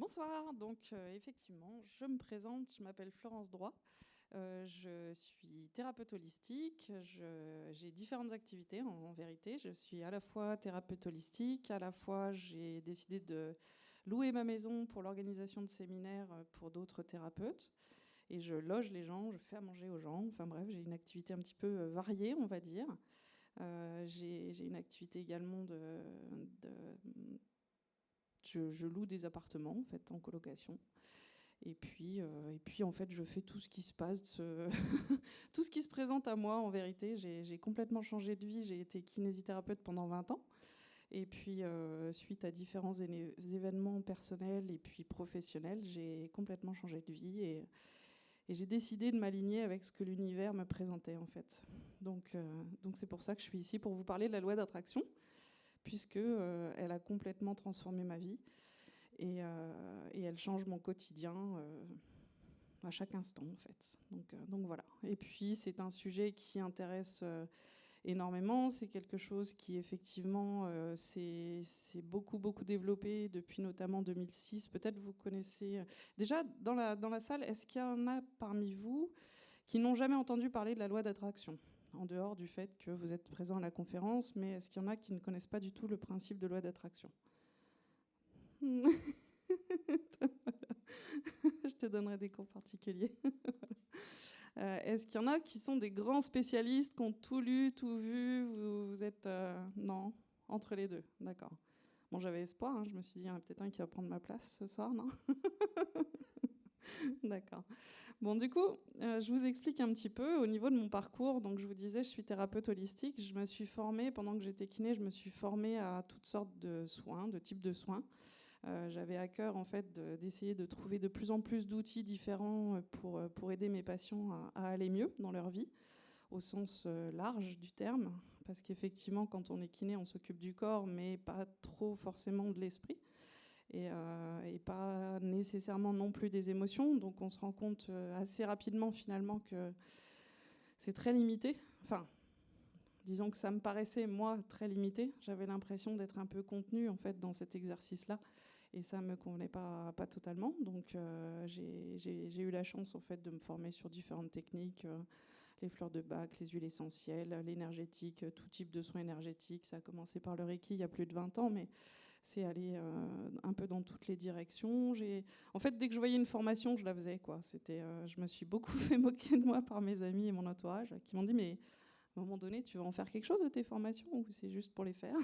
Bonsoir, donc effectivement, je me présente, je m'appelle Florence Droit, je suis thérapeute holistique, j'ai différentes activités en vérité, je suis à la fois thérapeute holistique, à la fois j'ai décidé de louer ma maison pour l'organisation de séminaires pour d'autres thérapeutes, et je loge les gens, je fais à manger aux gens, enfin bref, j'ai une activité un petit peu variée, on va dire. J'ai une activité également je loue des appartements en fait en colocation. Et puis en fait, je fais tout ce qui se passe, tout ce qui se présente à moi en vérité. J'ai complètement changé de vie. J'ai été kinésithérapeute pendant 20 ans. Et puis, suite à différents événements personnels et puis professionnels, j'ai complètement changé de vie. Et j'ai décidé de m'aligner avec ce que l'univers me présentait en fait. Donc c'est pour ça que je suis ici pour vous parler de la loi d'attraction, puisque elle a complètement transformé ma vie et elle change mon quotidien à chaque instant en fait. Donc voilà. Et puis c'est un sujet qui intéresse énormément. C'est quelque chose qui effectivement s'est beaucoup développé depuis notamment 2006. Peut-être vous connaissez déjà dans la salle. Est-ce qu'il y en a parmi vous qui n'ont jamais entendu parler de la loi d'attraction, en dehors du fait que vous êtes présent à la conférence, mais est-ce qu'il y en a qui ne connaissent pas du tout le principe de loi d'attraction? Je te donnerai des cours particuliers. Est-ce qu'il y en a qui sont des grands spécialistes, qui ont tout lu, tout vu? Vous êtes... non, entre les deux, d'accord. Bon, j'avais espoir, hein. Je me suis dit, il y en a peut-être un qui va prendre ma place ce soir, non? D'accord. Bon, du coup, je vous explique un petit peu au niveau de mon parcours. Donc, je vous disais, je suis thérapeute holistique. Je me suis formée, pendant que j'étais kiné, je me suis formée à toutes sortes de soins, de types de soins. J'avais à cœur, en fait, d'essayer de trouver de plus en plus d'outils différents pour aider mes patients à aller mieux dans leur vie, au sens large du terme. Parce qu'effectivement, quand on est kiné, on s'occupe du corps, mais pas trop forcément de l'esprit. Et pas nécessairement non plus des émotions. Donc on se rend compte assez rapidement finalement que c'est très limité. Enfin, disons que ça me paraissait, moi, très limité. J'avais l'impression d'être un peu contenue en fait, dans cet exercice-là. Et ça ne me convenait pas totalement. Donc j'ai eu la chance en fait, de me former sur différentes techniques. Les fleurs de Bach, les huiles essentielles, l'énergétique, tout type de soins énergétiques. Ça a commencé par le Reiki il y a plus de 20 ans, mais c'est allé un peu dans toutes les directions. En fait, dès que je voyais une formation, je la faisais, quoi. Je me suis beaucoup fait moquer de moi par mes amis et mon entourage, qui m'ont dit, mais à un moment donné, tu vas en faire quelque chose de tes formations ou c'est juste pour les faire?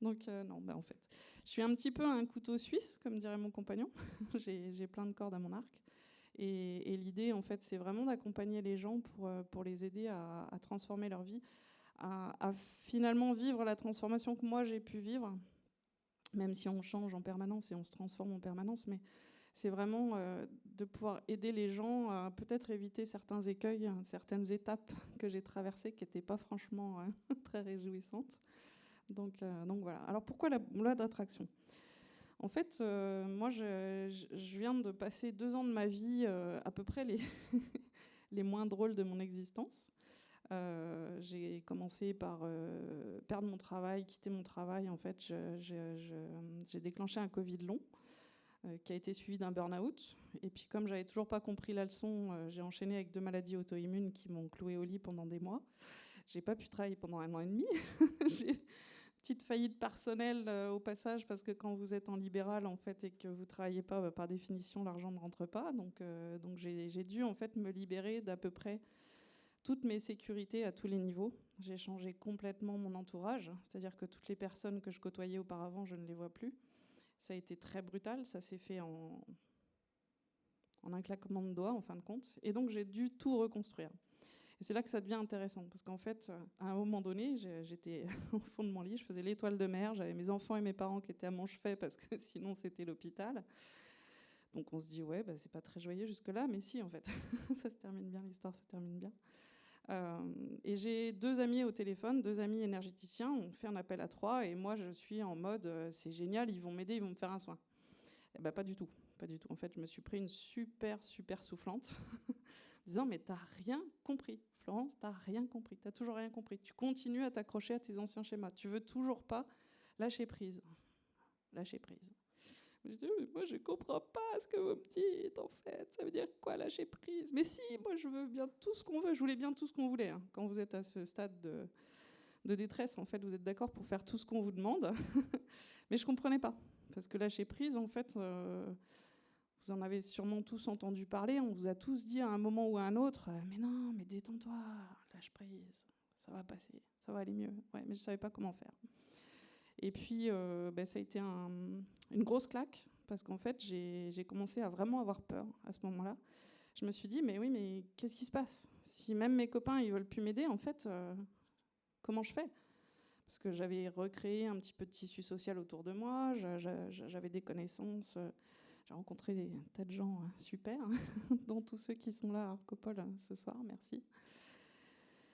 Donc non, en fait, je suis un petit peu un couteau suisse, comme dirait mon compagnon. J'ai plein de cordes à mon arc. Et l'idée, en fait, c'est vraiment d'accompagner les gens pour les aider à transformer leur vie, à finalement vivre la transformation que moi j'ai pu vivre, même si on change en permanence et on se transforme en permanence. Mais c'est vraiment de pouvoir aider les gens à peut-être éviter certains écueils, certaines étapes que j'ai traversées qui n'étaient pas franchement très réjouissantes. Donc voilà. Alors pourquoi la loi d'attraction? En fait, moi, je viens de passer 2 ans de ma vie, à peu près les, les moins drôles de mon existence. J'ai commencé par perdre mon travail, quitter mon travail. En fait, j'ai déclenché un Covid long qui a été suivi d'un burn-out. Et puis, comme j'avais toujours pas compris la leçon, j'ai enchaîné avec 2 maladies auto-immunes qui m'ont cloué au lit pendant des mois. J'ai pas pu travailler pendant 1 an et demi. J'ai petite faillite personnelle au passage, parce que quand vous êtes en libéral en fait et que vous travaillez pas, par définition l'argent ne rentre pas. Donc j'ai dû en fait me libérer d'à peu près toutes mes sécurités à tous les niveaux. J'ai changé complètement mon entourage, c'est-à-dire que toutes les personnes que je côtoyais auparavant, je ne les vois plus. Ça a été très brutal, ça s'est fait en un claquement de doigts en fin de compte. Et donc j'ai dû tout reconstruire. Et c'est là que ça devient intéressant, parce qu'en fait, à un moment donné, j'étais au fond de mon lit, je faisais l'étoile de mer, j'avais mes enfants et mes parents qui étaient à mon chevet, parce que sinon c'était l'hôpital. Donc on se dit, ouais, c'est pas très joyeux jusque-là, mais si, en fait, ça se termine bien, l'histoire se termine bien. Et j'ai 2 amis au téléphone, 2 amis énergéticiens, on fait un appel à 3, et moi je suis en mode, c'est génial, ils vont m'aider, ils vont me faire un soin. Eh ben, pas du tout, pas du tout. En fait, je me suis pris une super soufflante, en disant, mais t'as rien compris, Florence, t'as rien compris, t'as toujours rien compris. Tu continues à t'accrocher à tes anciens schémas. Tu veux toujours pas lâcher prise. Lâcher prise. Je dis, mais moi, je comprends pas ce que vous me dites, en fait. Ça veut dire quoi, lâcher prise? Mais si, moi, je veux bien tout ce qu'on veut. Je voulais bien tout ce qu'on voulait. Hein. Quand vous êtes à ce stade de détresse, en fait, vous êtes d'accord pour faire tout ce qu'on vous demande. Mais je comprenais pas. Parce que lâcher prise, en fait, vous en avez sûrement tous entendu parler. On vous a tous dit à un moment ou à un autre, mais non, mais détends-toi, lâche prise. Ça va passer, ça va aller mieux. Ouais, mais je savais pas comment faire. Et puis, ça a été une grosse claque, parce qu'en fait, j'ai commencé à vraiment avoir peur à ce moment-là. Je me suis dit, mais oui, mais qu'est-ce qui se passe? Si même mes copains, ils veulent plus m'aider, en fait, comment je fais? Parce que j'avais recréé un petit peu de tissu social autour de moi, j'avais des connaissances, j'ai rencontré des tas de gens super, dont tous ceux qui sont là à Arcopole ce soir, merci.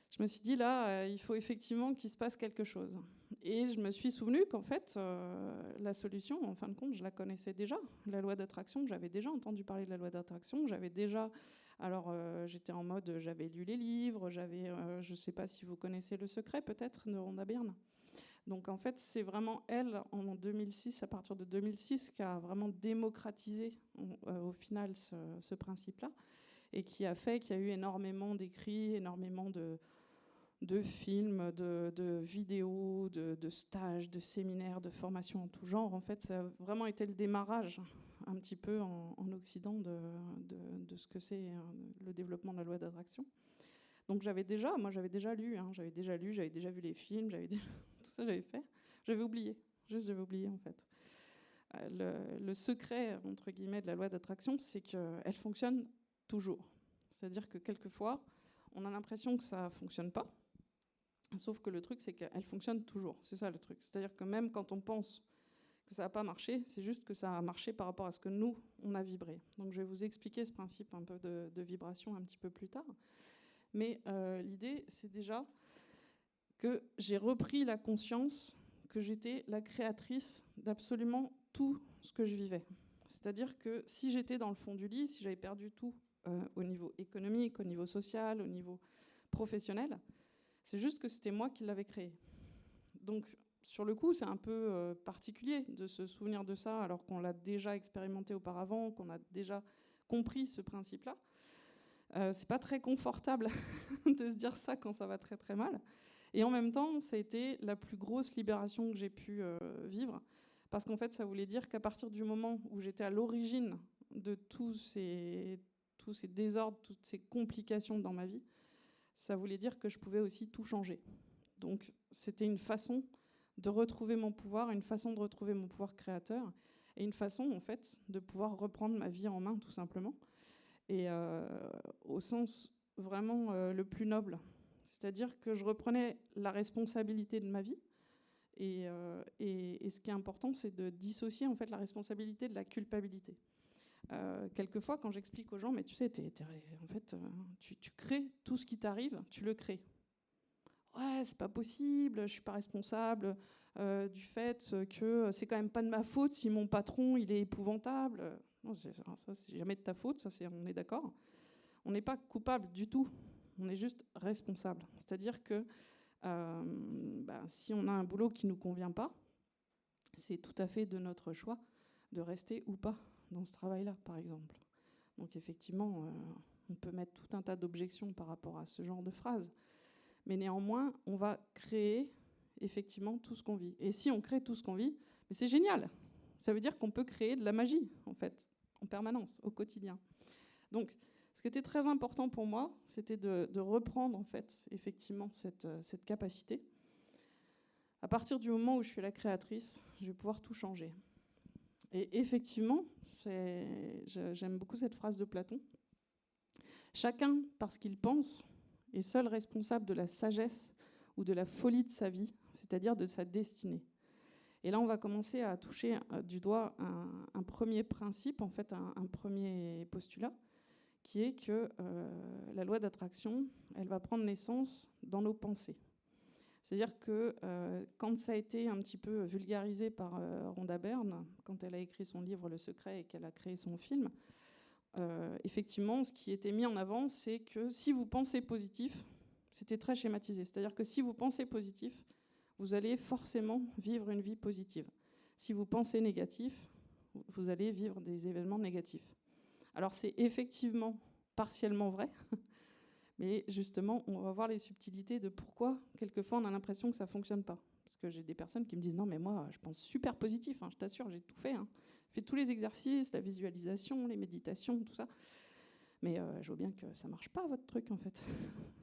Je me suis dit, là, il faut effectivement qu'il se passe quelque chose. Et je me suis souvenu qu'en fait, la solution, en fin de compte, je la connaissais déjà. La loi d'attraction, j'avais déjà entendu parler de la loi d'attraction. J'avais déjà... Alors, j'étais en mode, j'avais lu les livres, je ne sais pas si vous connaissez Le Secret, peut-être, de Rhonda Byrne. Donc, en fait, c'est vraiment elle, en 2006, à partir de 2006, qui a vraiment démocratisé, au final, ce principe-là. Et qui a fait qu'il y a eu énormément d'écrits, énormément de films, de vidéos, de stages, de séminaires, de formations en tout genre. En fait, ça a vraiment été le démarrage un petit peu en Occident de ce que c'est le développement de la loi d'attraction. Donc j'avais déjà lu, j'avais déjà vu les films, tout ça j'avais fait. J'avais oublié en fait. Le secret, entre guillemets, de la loi d'attraction, c'est qu'elle fonctionne toujours. C'est-à-dire que quelquefois, on a l'impression que ça ne fonctionne pas. Sauf que le truc, c'est qu'elle fonctionne toujours. C'est ça le truc. C'est-à-dire que même quand on pense que ça n'a pas marché, c'est juste que ça a marché par rapport à ce que nous, on a vibré. Donc je vais vous expliquer ce principe un peu de vibration un petit peu plus tard. Mais l'idée, c'est déjà que j'ai repris la conscience que j'étais la créatrice d'absolument tout ce que je vivais. C'est-à-dire que si j'étais dans le fond du lit, si j'avais perdu tout au niveau économique, au niveau social, au niveau professionnel, c'est juste que c'était moi qui l'avais créé. Donc, sur le coup, c'est un peu particulier de se souvenir de ça alors qu'on l'a déjà expérimenté auparavant, qu'on a déjà compris ce principe-là. C'est pas très confortable de se dire ça quand ça va très très mal. Et en même temps, ça a été la plus grosse libération que j'ai pu vivre, parce qu'en fait, ça voulait dire qu'à partir du moment où j'étais à l'origine de tous ces désordres, toutes ces complications dans ma vie, ça voulait dire que je pouvais aussi tout changer. Donc c'était une façon de retrouver mon pouvoir, une façon de retrouver mon pouvoir créateur, et une façon en fait de pouvoir reprendre ma vie en main tout simplement, et au sens vraiment le plus noble. C'est-à-dire que je reprenais la responsabilité de ma vie, et ce qui est important, c'est de dissocier en fait la responsabilité de la culpabilité. Quelquefois, quand j'explique aux gens, mais tu sais, en fait, tu crées tout ce qui t'arrive, tu le crées. Ouais, c'est pas possible, je suis pas responsable du fait que c'est quand même pas de ma faute si mon patron il est épouvantable. Non, ça c'est jamais de ta faute, on est d'accord. On n'est pas coupable du tout, on est juste responsable. C'est-à-dire que si on a un boulot qui nous convient pas, c'est tout à fait de notre choix de rester ou pas dans ce travail-là, par exemple. Donc effectivement, on peut mettre tout un tas d'objections par rapport à ce genre de phrase. Mais néanmoins, on va créer effectivement tout ce qu'on vit. Et si on crée tout ce qu'on vit, mais c'est génial. Ça veut dire qu'on peut créer de la magie, en fait, en permanence, au quotidien. Donc, ce qui était très important pour moi, c'était de reprendre, en fait, effectivement, cette capacité. À partir du moment où je suis la créatrice, je vais pouvoir tout changer. Et effectivement, j'aime beaucoup cette phrase de Platon. Chacun, parce qu'il pense, est seul responsable de la sagesse ou de la folie de sa vie, c'est-à-dire de sa destinée. Et là, on va commencer à toucher du doigt un premier principe, en fait, un premier postulat, qui est que la loi d'attraction, elle va prendre naissance dans nos pensées. C'est-à-dire que quand ça a été un petit peu vulgarisé par Rhonda Byrne, quand elle a écrit son livre Le Secret et qu'elle a créé son film, effectivement, ce qui était mis en avant, c'est que si vous pensez positif, c'était très schématisé, c'est-à-dire que si vous pensez positif, vous allez forcément vivre une vie positive. Si vous pensez négatif, vous allez vivre des événements négatifs. Alors c'est effectivement partiellement vrai, mais justement, on va voir les subtilités de pourquoi, quelquefois, on a l'impression que ça ne fonctionne pas. Parce que j'ai des personnes qui me disent « Non, mais moi, je pense super positif, hein, je t'assure, j'ai tout fait. Hein. J'ai fait tous les exercices, la visualisation, les méditations, tout ça. Mais je vois bien que ça ne marche pas, votre truc, en fait. »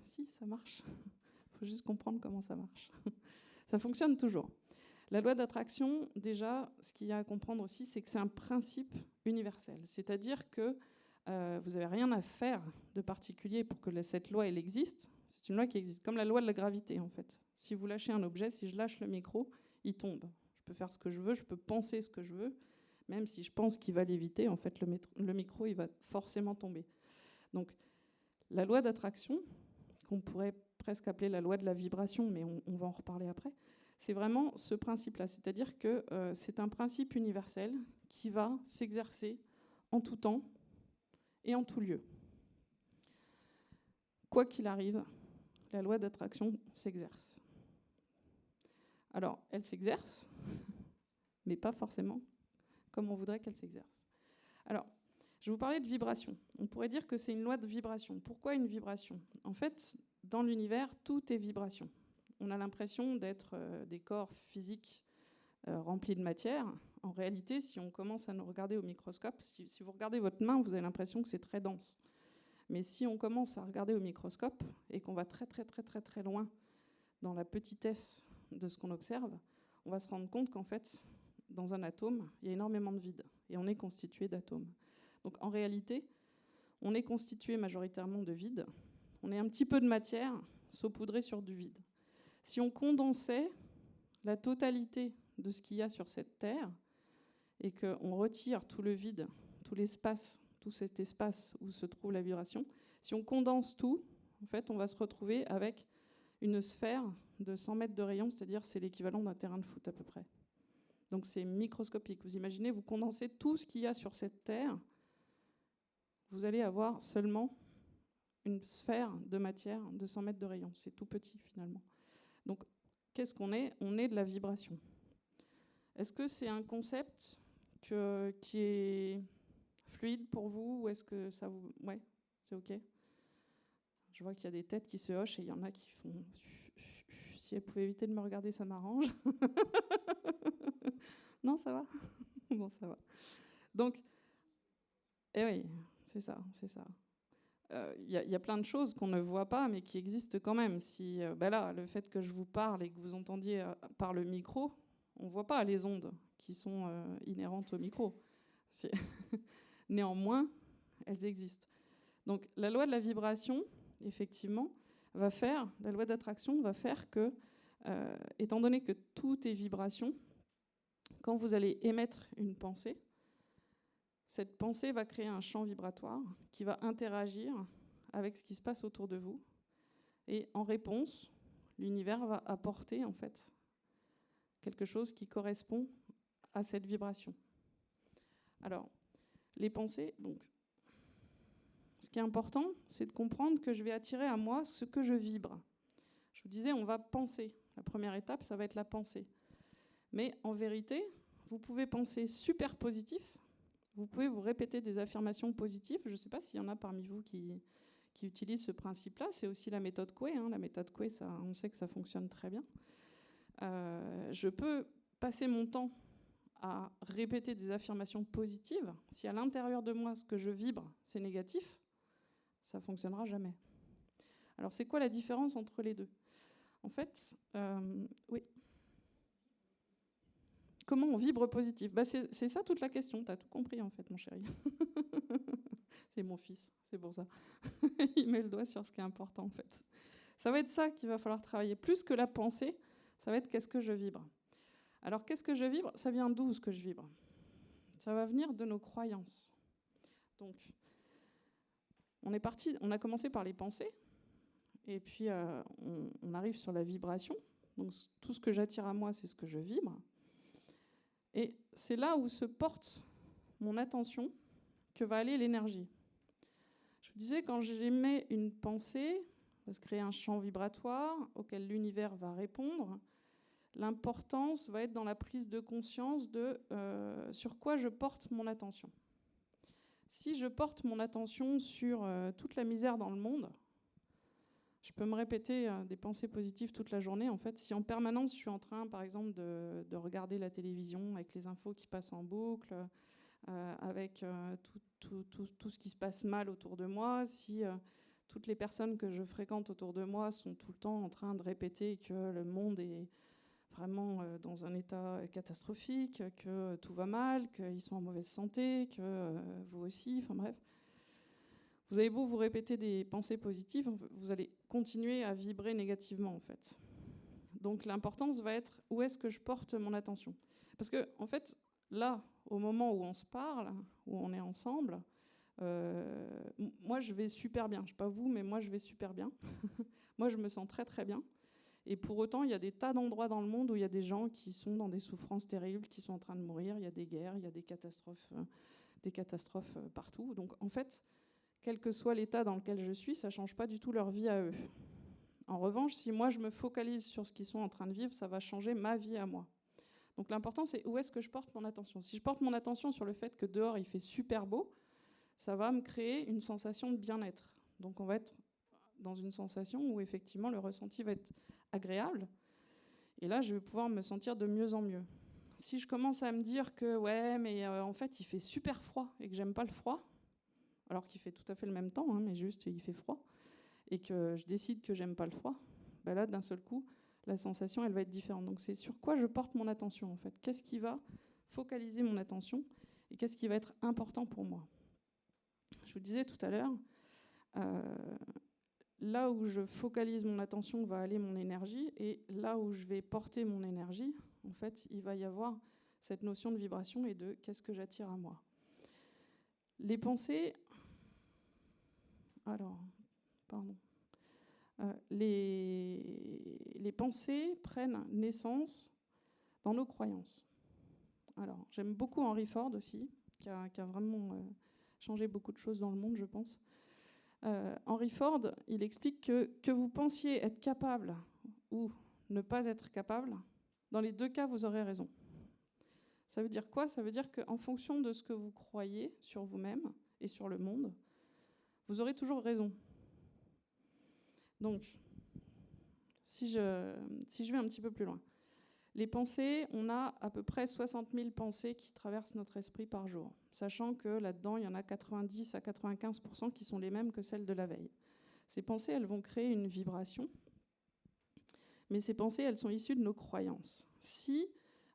Si, ça marche. Il faut juste comprendre comment ça marche. Ça fonctionne toujours. La loi d'attraction, déjà, ce qu'il y a à comprendre aussi, c'est que c'est un principe universel. C'est-à-dire que vous n'avez rien à faire de particulier pour que cette loi elle existe. C'est une loi qui existe, comme la loi de la gravité, en fait. Si vous lâchez un objet, si je lâche le micro, il tombe. Je peux faire ce que je veux, je peux penser ce que je veux. Même si je pense qu'il va l'éviter, en fait, le micro, il va forcément tomber. Donc, la loi d'attraction, qu'on pourrait presque appeler la loi de la vibration, mais on va en reparler après, c'est vraiment ce principe-là. C'est-à-dire que c'est un principe universel qui va s'exercer en tout temps et en tout lieu. Quoi qu'il arrive, la loi d'attraction s'exerce. Alors, elle s'exerce, mais pas forcément comme on voudrait qu'elle s'exerce. Alors, je vais vous parler de vibration. On pourrait dire que c'est une loi de vibration. Pourquoi une vibration ? En fait, dans l'univers, tout est vibration. On a l'impression d'être des corps physiques remplis de matière. En réalité, si on commence à nous regarder au microscope, si vous regardez votre main, vous avez l'impression que c'est très dense. Mais si on commence à regarder au microscope et qu'on va très très très très très loin dans la petitesse de ce qu'on observe, on va se rendre compte qu'en fait, dans un atome, il y a énormément de vide. Et on est constitué d'atomes. Donc en réalité, on est constitué majoritairement de vide. On est un petit peu de matière saupoudrée sur du vide. Si on condensait la totalité de ce qu'il y a sur cette Terre et qu'on retire tout le vide, tout l'espace, tout cet espace où se trouve la vibration, si on condense tout, en fait, on va se retrouver avec une sphère de 100 mètres de rayon, c'est-à-dire c'est l'équivalent d'un terrain de foot à peu près. Donc c'est microscopique. Vous imaginez, vous condensez tout ce qu'il y a sur cette Terre, vous allez avoir seulement une sphère de matière de 100 mètres de rayon. C'est tout petit finalement. Donc qu'est-ce qu'on est ? On est de la vibration. Est-ce que c'est un concept qui est fluide pour vous ou est-ce que ça vous... Ouais, c'est OK. Je vois qu'il y a des têtes qui se hochent et il y en a qui font... Si elle pouvait éviter de me regarder, ça m'arrange. Non, ça va ? Bon, ça va. Donc, eh oui, c'est ça, c'est ça. Y a plein de choses qu'on ne voit pas, mais qui existent quand même. Si, là, le fait que je vous parle et que vous entendiez par le micro, on ne voit pas les ondes qui sont inhérentes au micro. Néanmoins, elles existent. Donc, la loi de la vibration, effectivement, la loi d'attraction va faire que, étant donné que tout est vibration, quand vous allez émettre une pensée, cette pensée va créer un champ vibratoire qui va interagir avec ce qui se passe autour de vous. Et en réponse, l'univers va apporter en fait quelque chose qui correspond à cette vibration. Alors, les pensées, donc, ce qui est important, c'est de comprendre que je vais attirer à moi ce que je vibre. Je vous disais, on va penser. La première étape, ça va être la pensée. Mais en vérité, vous pouvez penser super positif. Vous pouvez vous répéter des affirmations positives. Je ne sais pas s'il y en a parmi vous qui utilisent ce principe-là. C'est aussi la méthode Coué. La méthode Coué, on sait que ça fonctionne très bien. Je peux passer mon temps à répéter des affirmations positives. Si à l'intérieur de moi, ce que je vibre, c'est négatif, ça ne fonctionnera jamais. Alors, c'est quoi la différence entre les deux ? En fait, oui. Comment on vibre positif ? C'est ça toute la question. Tu as tout compris, en fait, mon chéri. C'est mon fils, c'est pour ça. Il met le doigt sur ce qui est important, en fait. Ça va être ça qu'il va falloir travailler. Plus que la pensée, ça va être qu'est-ce que je vibre. Alors, qu'est-ce que je vibre ? Ça vient d'où, ce que je vibre ? Ça va venir de nos croyances. Donc, on a commencé par les pensées, et puis on arrive sur la vibration. Donc, tout ce que j'attire à moi, c'est ce que je vibre. Et c'est là où se porte mon attention que va aller l'énergie. Je vous disais, quand j'émets une pensée, ça va se créer un champ vibratoire auquel l'univers va répondre. L'importance va être dans la prise de conscience de sur quoi je porte mon attention. Si je porte mon attention sur toute la misère dans le monde, je peux me répéter des pensées positives toute la journée. En fait, si en permanence je suis en train, par exemple, de regarder la télévision avec les infos qui passent en boucle, avec tout ce qui se passe mal autour de moi, si toutes les personnes que je fréquente autour de moi sont tout le temps en train de répéter que le monde est vraiment dans un état catastrophique, que tout va mal, qu'ils sont en mauvaise santé, que vous aussi, enfin bref. Vous avez beau vous répéter des pensées positives, vous allez continuer à vibrer négativement en fait. Donc l'importance va être où est-ce que je porte mon attention. Parce que en fait, là, au moment où on se parle, où on est ensemble, moi je vais super bien. Je ne sais pas vous, mais moi je vais super bien. Moi je me sens très très bien. Et pour autant, il y a des tas d'endroits dans le monde où il y a des gens qui sont dans des souffrances terribles, qui sont en train de mourir. Il y a des guerres, il y a des catastrophes partout. Donc en fait, quel que soit l'état dans lequel je suis, ça ne change pas du tout leur vie à eux. En revanche, si moi je me focalise sur ce qu'ils sont en train de vivre, ça va changer ma vie à moi. Donc l'important, c'est où est-ce que je porte mon attention. Si je porte mon attention sur le fait que dehors il fait super beau, ça va me créer une sensation de bien-être. Donc on va être dans une sensation où effectivement le ressenti va être agréable. Et là, je vais pouvoir me sentir de mieux en mieux. Si je commence à me dire que ouais, mais en fait il fait super froid et que j'aime pas le froid, alors qu'il fait tout à fait le même temps, hein, mais juste il fait froid, et que je décide que j'aime pas le froid, ben là d'un seul coup, la sensation elle va être différente. Donc c'est sur quoi je porte mon attention en fait. Qu'est-ce qui va focaliser mon attention et qu'est-ce qui va être important pour moi. Je vous disais tout à l'heure, là où je focalise mon attention va aller mon énergie, et là où je vais porter mon énergie, en fait, il va y avoir cette notion de vibration et de qu'est-ce que j'attire à moi. Les pensées... Alors, pardon. Les pensées prennent naissance dans nos croyances. Alors, j'aime beaucoup Henry Ford aussi, qui a vraiment changé beaucoup de choses dans le monde, je pense. Henry Ford, il explique que vous pensiez être capable ou ne pas être capable, dans les deux cas, vous aurez raison. Ça veut dire quoi ? Ça veut dire qu'en fonction de ce que vous croyez sur vous-même et sur le monde, vous aurez toujours raison. Donc, si je vais un petit peu plus loin, les pensées, on a à peu près 60 000 pensées qui traversent notre esprit par jour, sachant que là-dedans, il y en a 90 à 95% qui sont les mêmes que celles de la veille. Ces pensées, elles vont créer une vibration, mais ces pensées, elles sont issues de nos croyances.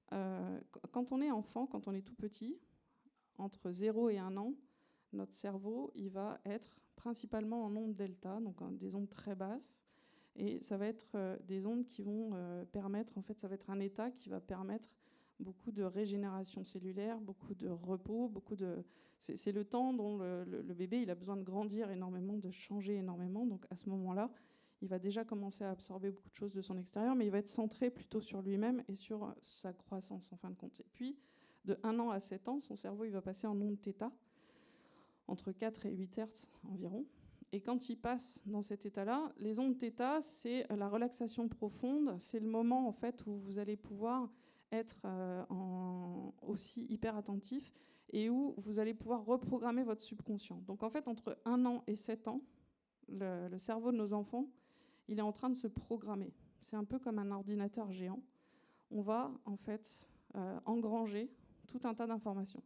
Quand on est enfant, quand on est tout petit, entre 0 et 1 an, notre cerveau, il va être principalement en ondes delta, donc des ondes très basses, et ça va être des ondes qui vont permettre, en fait, ça va être un état qui va permettre beaucoup de régénération cellulaire, beaucoup de repos, c'est le temps dont le bébé il a besoin de grandir énormément, de changer énormément. Donc à ce moment-là, il va déjà commencer à absorber beaucoup de choses de son extérieur, mais il va être centré plutôt sur lui-même et sur sa croissance en fin de compte. Et puis, de 1 an à 7 ans, son cerveau il va passer en ondes θ, entre 4 et 8 Hz environ. Et quand il passe dans cet état-là, les ondes θ, c'est la relaxation profonde, c'est le moment en fait où vous allez pouvoir être aussi hyper attentif et où vous allez pouvoir reprogrammer votre subconscient. Donc en fait, entre 1 an et 7 ans, le cerveau de nos enfants, il est en train de se programmer. C'est un peu comme un ordinateur géant. On va en fait engranger tout un tas d'informations.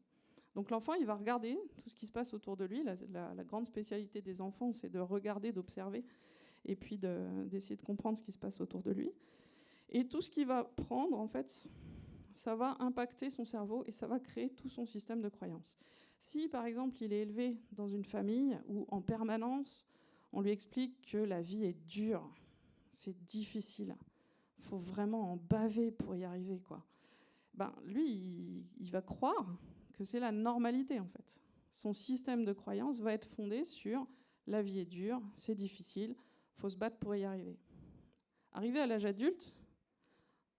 Donc l'enfant, il va regarder tout ce qui se passe autour de lui. La grande spécialité des enfants, c'est de regarder, d'observer, et puis d'essayer de comprendre ce qui se passe autour de lui. Et tout ce qu'il va prendre, en fait, ça va impacter son cerveau et ça va créer tout son système de croyances. Si, par exemple, il est élevé dans une famille où, en permanence, on lui explique que la vie est dure, c'est difficile, il faut vraiment en baver pour y arriver, quoi. Lui, il va croire que c'est la normalité, en fait. Son système de croyance va être fondé sur la vie est dure, c'est difficile, il faut se battre pour y arriver. Arrivé à l'âge adulte,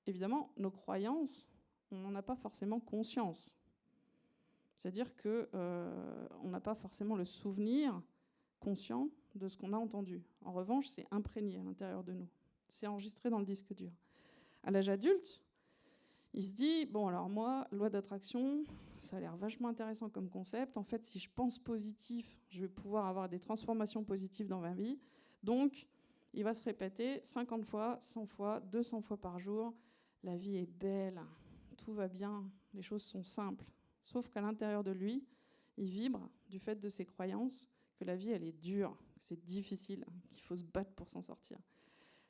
évidemment, nos croyances, on n'en a pas forcément conscience. C'est-à-dire qu'on n'a pas forcément le souvenir conscient de ce qu'on a entendu. En revanche, c'est imprégné à l'intérieur de nous. C'est enregistré dans le disque dur. À l'âge adulte, Il se dit, bon alors moi, loi d'attraction, ça a l'air vachement intéressant comme concept. En fait, si je pense positif, je vais pouvoir avoir des transformations positives dans ma vie. Donc, il va se répéter 50 fois, 100 fois, 200 fois par jour. La vie est belle, tout va bien, les choses sont simples. Sauf qu'à l'intérieur de lui, il vibre du fait de ses croyances que la vie, elle est dure, que c'est difficile, qu'il faut se battre pour s'en sortir.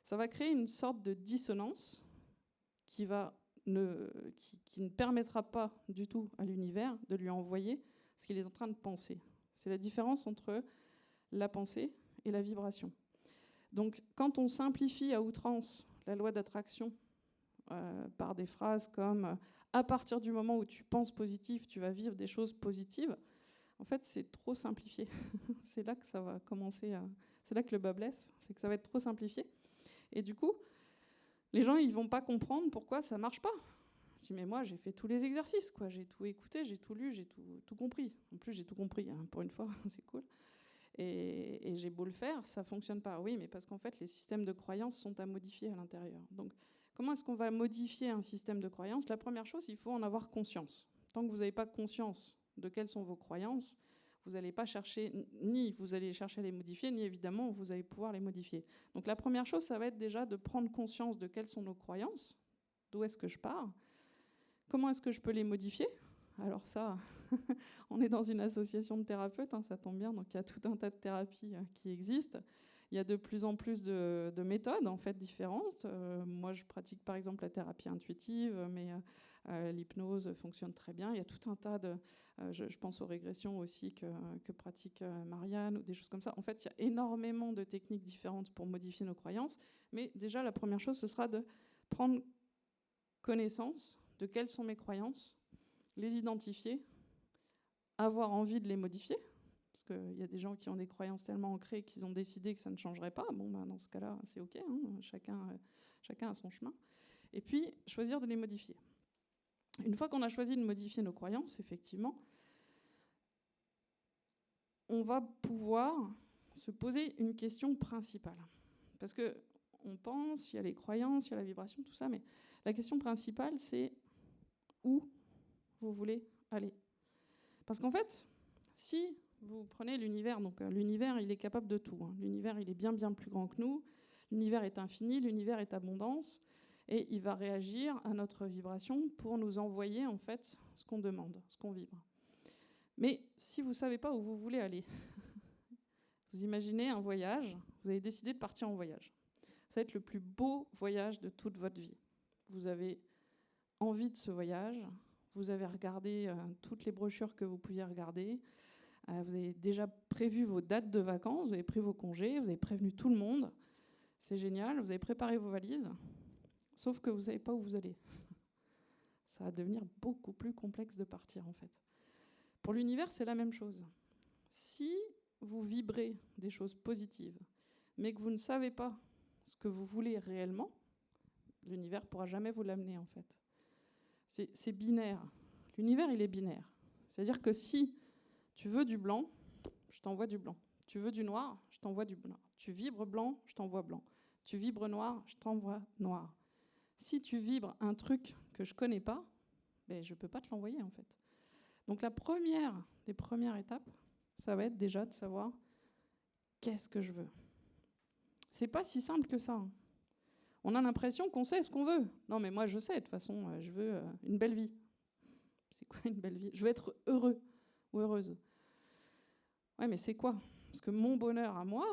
Ça va créer une sorte de dissonance qui ne permettra pas du tout à l'univers de lui envoyer ce qu'il est en train de penser. C'est la différence entre la pensée et la vibration. Donc, quand on simplifie à outrance la loi d'attraction par des phrases comme « à partir du moment où tu penses positif, tu vas vivre des choses positives », en fait, c'est trop simplifié. C'est là que ça va commencer à... C'est là que le bas blesse, c'est que ça va être trop simplifié. Et du coup, les gens, ils vont pas comprendre pourquoi ça marche pas. Je dis, mais moi, j'ai fait tous les exercices, quoi. J'ai tout écouté, j'ai tout lu, j'ai tout compris. En plus, j'ai tout compris, hein, pour une fois, c'est cool. Et j'ai beau le faire, ça fonctionne pas. Oui, mais parce qu'en fait, les systèmes de croyances sont à modifier à l'intérieur. Donc, comment est-ce qu'on va modifier un système de croyances ? La première chose, il faut en avoir conscience. Tant que vous n'avez pas conscience de quelles sont vos croyances, vous n'allez pas chercher, ni vous allez chercher à les modifier, ni évidemment vous allez pouvoir les modifier. Donc la première chose, ça va être déjà de prendre conscience de quelles sont nos croyances, d'où est-ce que je pars, comment est-ce que je peux les modifier. Alors ça, on est dans une association de thérapeutes, hein, ça tombe bien, donc il y a tout un tas de thérapies qui existent. Il y a de plus en plus de méthodes en fait différentes. Moi, je pratique par exemple la thérapie intuitive, mais l'hypnose fonctionne très bien. Il y a tout un tas de... je pense aux régressions aussi que pratique Marianne, ou des choses comme ça. En fait, il y a énormément de techniques différentes pour modifier nos croyances. Mais déjà, la première chose, ce sera de prendre connaissance de quelles sont mes croyances, les identifier, avoir envie de les modifier. Parce qu'il y a des gens qui ont des croyances tellement ancrées qu'ils ont décidé que ça ne changerait pas. Bon, ben, dans ce cas-là, c'est OK, hein, chacun a son chemin. Et puis, choisir de les modifier. Une fois qu'on a choisi de modifier nos croyances, effectivement, on va pouvoir se poser une question principale. Parce qu'on pense, il y a les croyances, il y a la vibration, tout ça, mais la question principale, c'est où vous voulez aller. Parce qu'en fait, si vous prenez l'univers, donc l'univers, il est capable de tout. Hein. L'univers, il est bien, bien plus grand que nous. L'univers est infini, l'univers est abondance. Et il va réagir à notre vibration pour nous envoyer, en fait, ce qu'on demande, ce qu'on vibre. Mais si vous ne savez pas où vous voulez aller, vous imaginez un voyage, vous avez décidé de partir en voyage. Ça va être le plus beau voyage de toute votre vie. Vous avez envie de ce voyage, vous avez regardé toutes les brochures que vous pouviez regarder, vous avez déjà prévu vos dates de vacances, vous avez pris vos congés, vous avez prévenu tout le monde. C'est génial, vous avez préparé vos valises, sauf que vous ne savez pas où vous allez. Ça va devenir beaucoup plus complexe de partir, en fait. Pour l'univers, c'est la même chose. Si vous vibrez des choses positives, mais que vous ne savez pas ce que vous voulez réellement, l'univers ne pourra jamais vous l'amener, en fait. C'est binaire. L'univers, il est binaire. C'est-à-dire que si tu veux du blanc, je t'envoie du blanc. Tu veux du noir, je t'envoie du blanc. Tu vibres blanc, je t'envoie blanc. Tu vibres noir, je t'envoie noir. Si tu vibres un truc que je ne connais pas, ben, je ne peux pas te l'envoyer, en fait. Donc la première des premières étapes, ça va être déjà de savoir qu'est-ce que je veux. C'est pas si simple que ça. Hein. On a l'impression qu'on sait ce qu'on veut. Non, mais moi, je sais, de toute façon, je veux une belle vie. C'est quoi une belle vie ? Je veux être heureux ou heureuse. Ouais, mais c'est quoi ? Parce que mon bonheur à moi,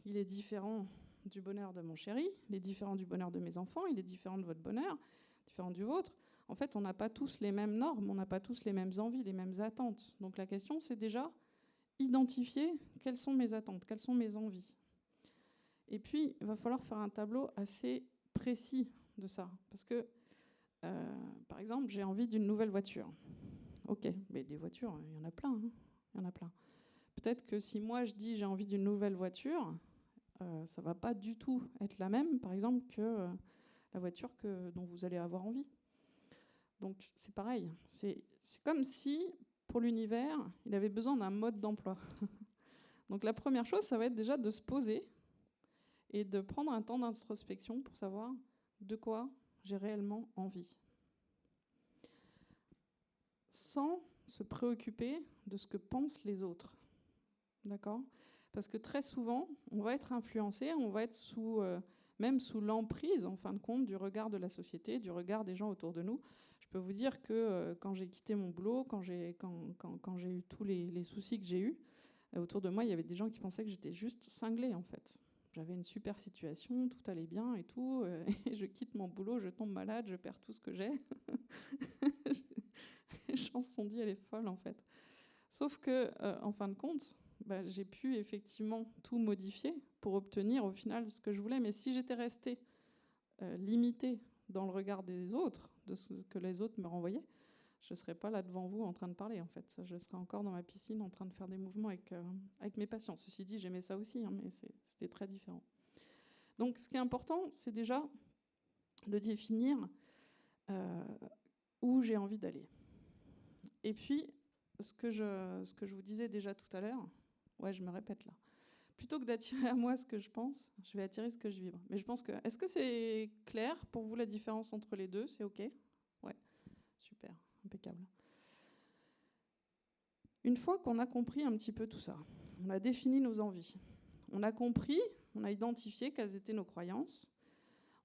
il est différent du bonheur de mon chéri, il est différent du bonheur de mes enfants, il est différent de votre bonheur, différent du vôtre. En fait, on n'a pas tous les mêmes normes, on n'a pas tous les mêmes envies, les mêmes attentes. Donc la question, c'est déjà identifier quelles sont mes attentes, quelles sont mes envies. Et puis, il va falloir faire un tableau assez précis de ça. Parce que, par exemple, j'ai envie d'une nouvelle voiture. Ok, mais des voitures, il y en a plein. Hein, il y en a plein. Peut-être que si moi, je dis j'ai envie d'une nouvelle voiture, ça ne va pas du tout être la même, par exemple, que la voiture dont vous allez avoir envie. Donc, c'est pareil. C'est comme si, pour l'univers, il avait besoin d'un mode d'emploi. Donc, la première chose, ça va être déjà de se poser et de prendre un temps d'introspection pour savoir de quoi j'ai réellement envie. sans se préoccuper de ce que pensent les autres. D'accord ? Parce que très souvent, on va être influencé, on va être même sous l'emprise, en fin de compte, du regard de la société, du regard des gens autour de nous. Je peux vous dire que quand j'ai quitté mon boulot, quand j'ai eu tous les soucis que j'ai eus, autour de moi, il y avait des gens qui pensaient que j'étais juste cinglée, en fait. J'avais une super situation, tout allait bien et tout, et je quitte mon boulot, je tombe malade, je perds tout ce que j'ai. Les gens se sont dit, elle est folle, en fait. Sauf que, en fin de compte, j'ai pu effectivement tout modifier pour obtenir au final ce que je voulais. Mais si j'étais restée limitée dans le regard des autres, de ce que les autres me renvoyaient, je ne serais pas là devant vous en train de parler, en fait. Je serais encore dans ma piscine en train de faire des mouvements avec mes patients. Ceci dit, j'aimais ça aussi, hein, mais c'était très différent. Donc, ce qui est important, c'est déjà de définir où j'ai envie d'aller. Et puis, ce que je vous disais déjà tout à l'heure, ouais, je me répète là. Plutôt que d'attirer à moi ce que je pense, je vais attirer ce que je vibre. Mais je pense que... Est-ce que c'est clair pour vous la différence entre les deux ? C'est OK ? Ouais, super, impeccable. Une fois qu'on a compris un petit peu tout ça, on a défini nos envies, on a compris, on a identifié quelles étaient nos croyances,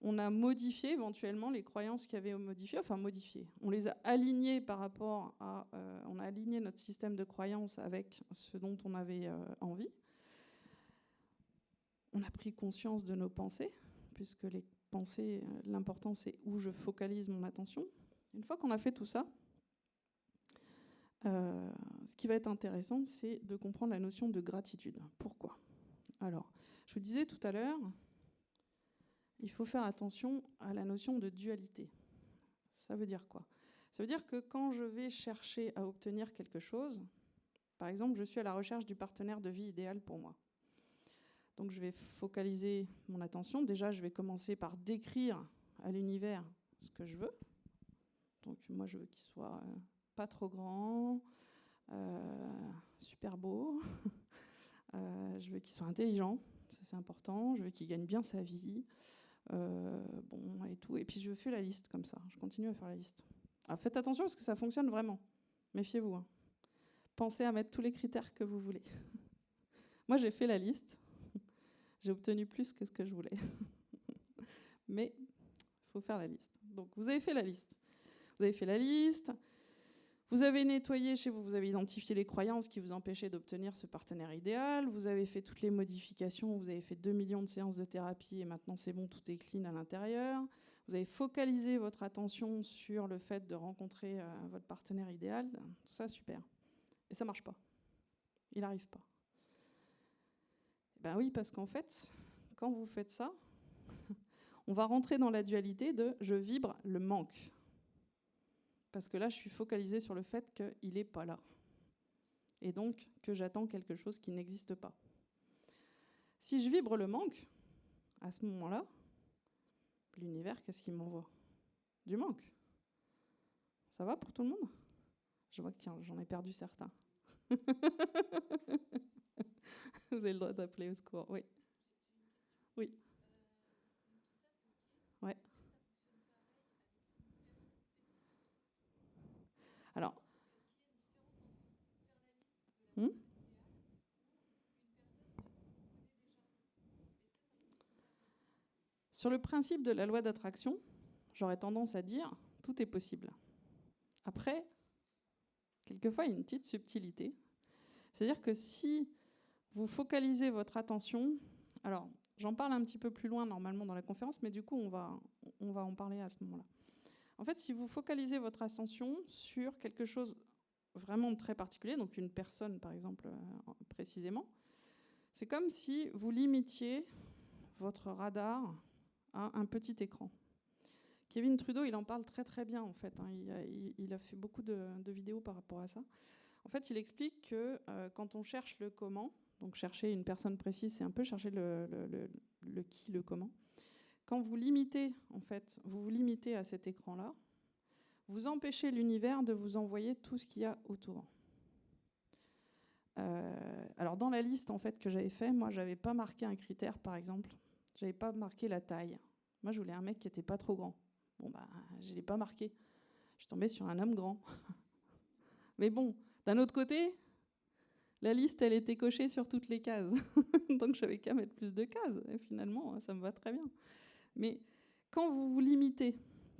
on a modifié éventuellement les croyances qu'il y avait modifiées, enfin modifiées. On les a alignées par rapport à... on a aligné notre système de croyances avec ce dont on avait envie. On a pris conscience de nos pensées, puisque les pensées, l'important c'est où je focalise mon attention. Une fois qu'on a fait tout ça, ce qui va être intéressant, c'est de comprendre la notion de gratitude. Pourquoi ? Alors, je vous disais tout à l'heure, il faut faire attention à la notion de dualité. Ça veut dire quoi ? Ça veut dire que quand je vais chercher à obtenir quelque chose, par exemple, je suis à la recherche du partenaire de vie idéal pour moi. Donc je vais focaliser mon attention. Déjà, je vais commencer par décrire à l'univers ce que je veux. Donc moi, je veux qu'il soit pas trop grand, super beau. Je veux qu'il soit intelligent, ça c'est important. Je veux qu'il gagne bien sa vie. Bon, et tout. Et puis je fais la liste comme ça. Je continue à faire la liste. Alors faites attention parce que ça fonctionne vraiment. Méfiez-vous. Hein. Pensez à mettre tous les critères que vous voulez. Moi, j'ai fait la liste. J'ai obtenu plus que ce que je voulais. Mais il faut faire la liste. Donc, vous avez fait la liste. Vous avez fait la liste. Vous avez nettoyé chez vous. Vous avez identifié les croyances qui vous empêchaient d'obtenir ce partenaire idéal. Vous avez fait toutes les modifications. Vous avez fait 2 millions de séances de thérapie et maintenant, c'est bon, tout est clean à l'intérieur. Vous avez focalisé votre attention sur le fait de rencontrer votre partenaire idéal. Tout ça, super. Et ça ne marche pas. Il n'arrive pas. Ben oui, parce qu'en fait, quand vous faites ça, on va rentrer dans la dualité de « je vibre le manque ». Parce que là, je suis focalisée sur le fait qu'il n'est pas là. Et donc, que j'attends quelque chose qui n'existe pas. Si je vibre le manque, à ce moment-là, l'univers, qu'est-ce qu'il m'envoie ? Du manque. Ça va pour tout le monde ? Je vois que j'en ai perdu certains. Vous avez le droit d'appeler au secours, oui. Oui. Ouais. Alors. Sur le principe de la loi d'attraction, j'aurais tendance à dire tout est possible. Après, quelquefois, il y a une petite subtilité. C'est-à-dire que si vous focalisez votre attention, alors j'en parle un petit peu plus loin normalement dans la conférence, mais du coup on va en parler à ce moment-là. En fait, si vous focalisez votre attention sur quelque chose vraiment de très particulier, donc une personne par exemple précisément, c'est comme si vous limitiez votre radar à un petit écran. Kevin Trudeau, il en parle très très bien en fait. Hein. Il a fait beaucoup de vidéos par rapport à ça. En fait, il explique que quand on cherche le comment, donc chercher une personne précise, c'est un peu chercher le qui, le comment. Quand vous limitez, en fait, vous vous limitez à cet écran-là, vous empêchez l'univers de vous envoyer tout ce qu'il y a autour. Alors dans la liste en fait que j'avais fait, moi j'avais pas marqué un critère par exemple, j'avais pas marqué la taille. Moi je voulais un mec qui était pas trop grand. Bon bah je l'ai pas marqué. Je suis tombée sur un homme grand. Mais bon, d'un autre côté, la liste, elle était cochée sur toutes les cases. Donc, je n'avais qu'à mettre plus de cases. Et finalement, ça me va très bien. Mais quand vous vous limitez,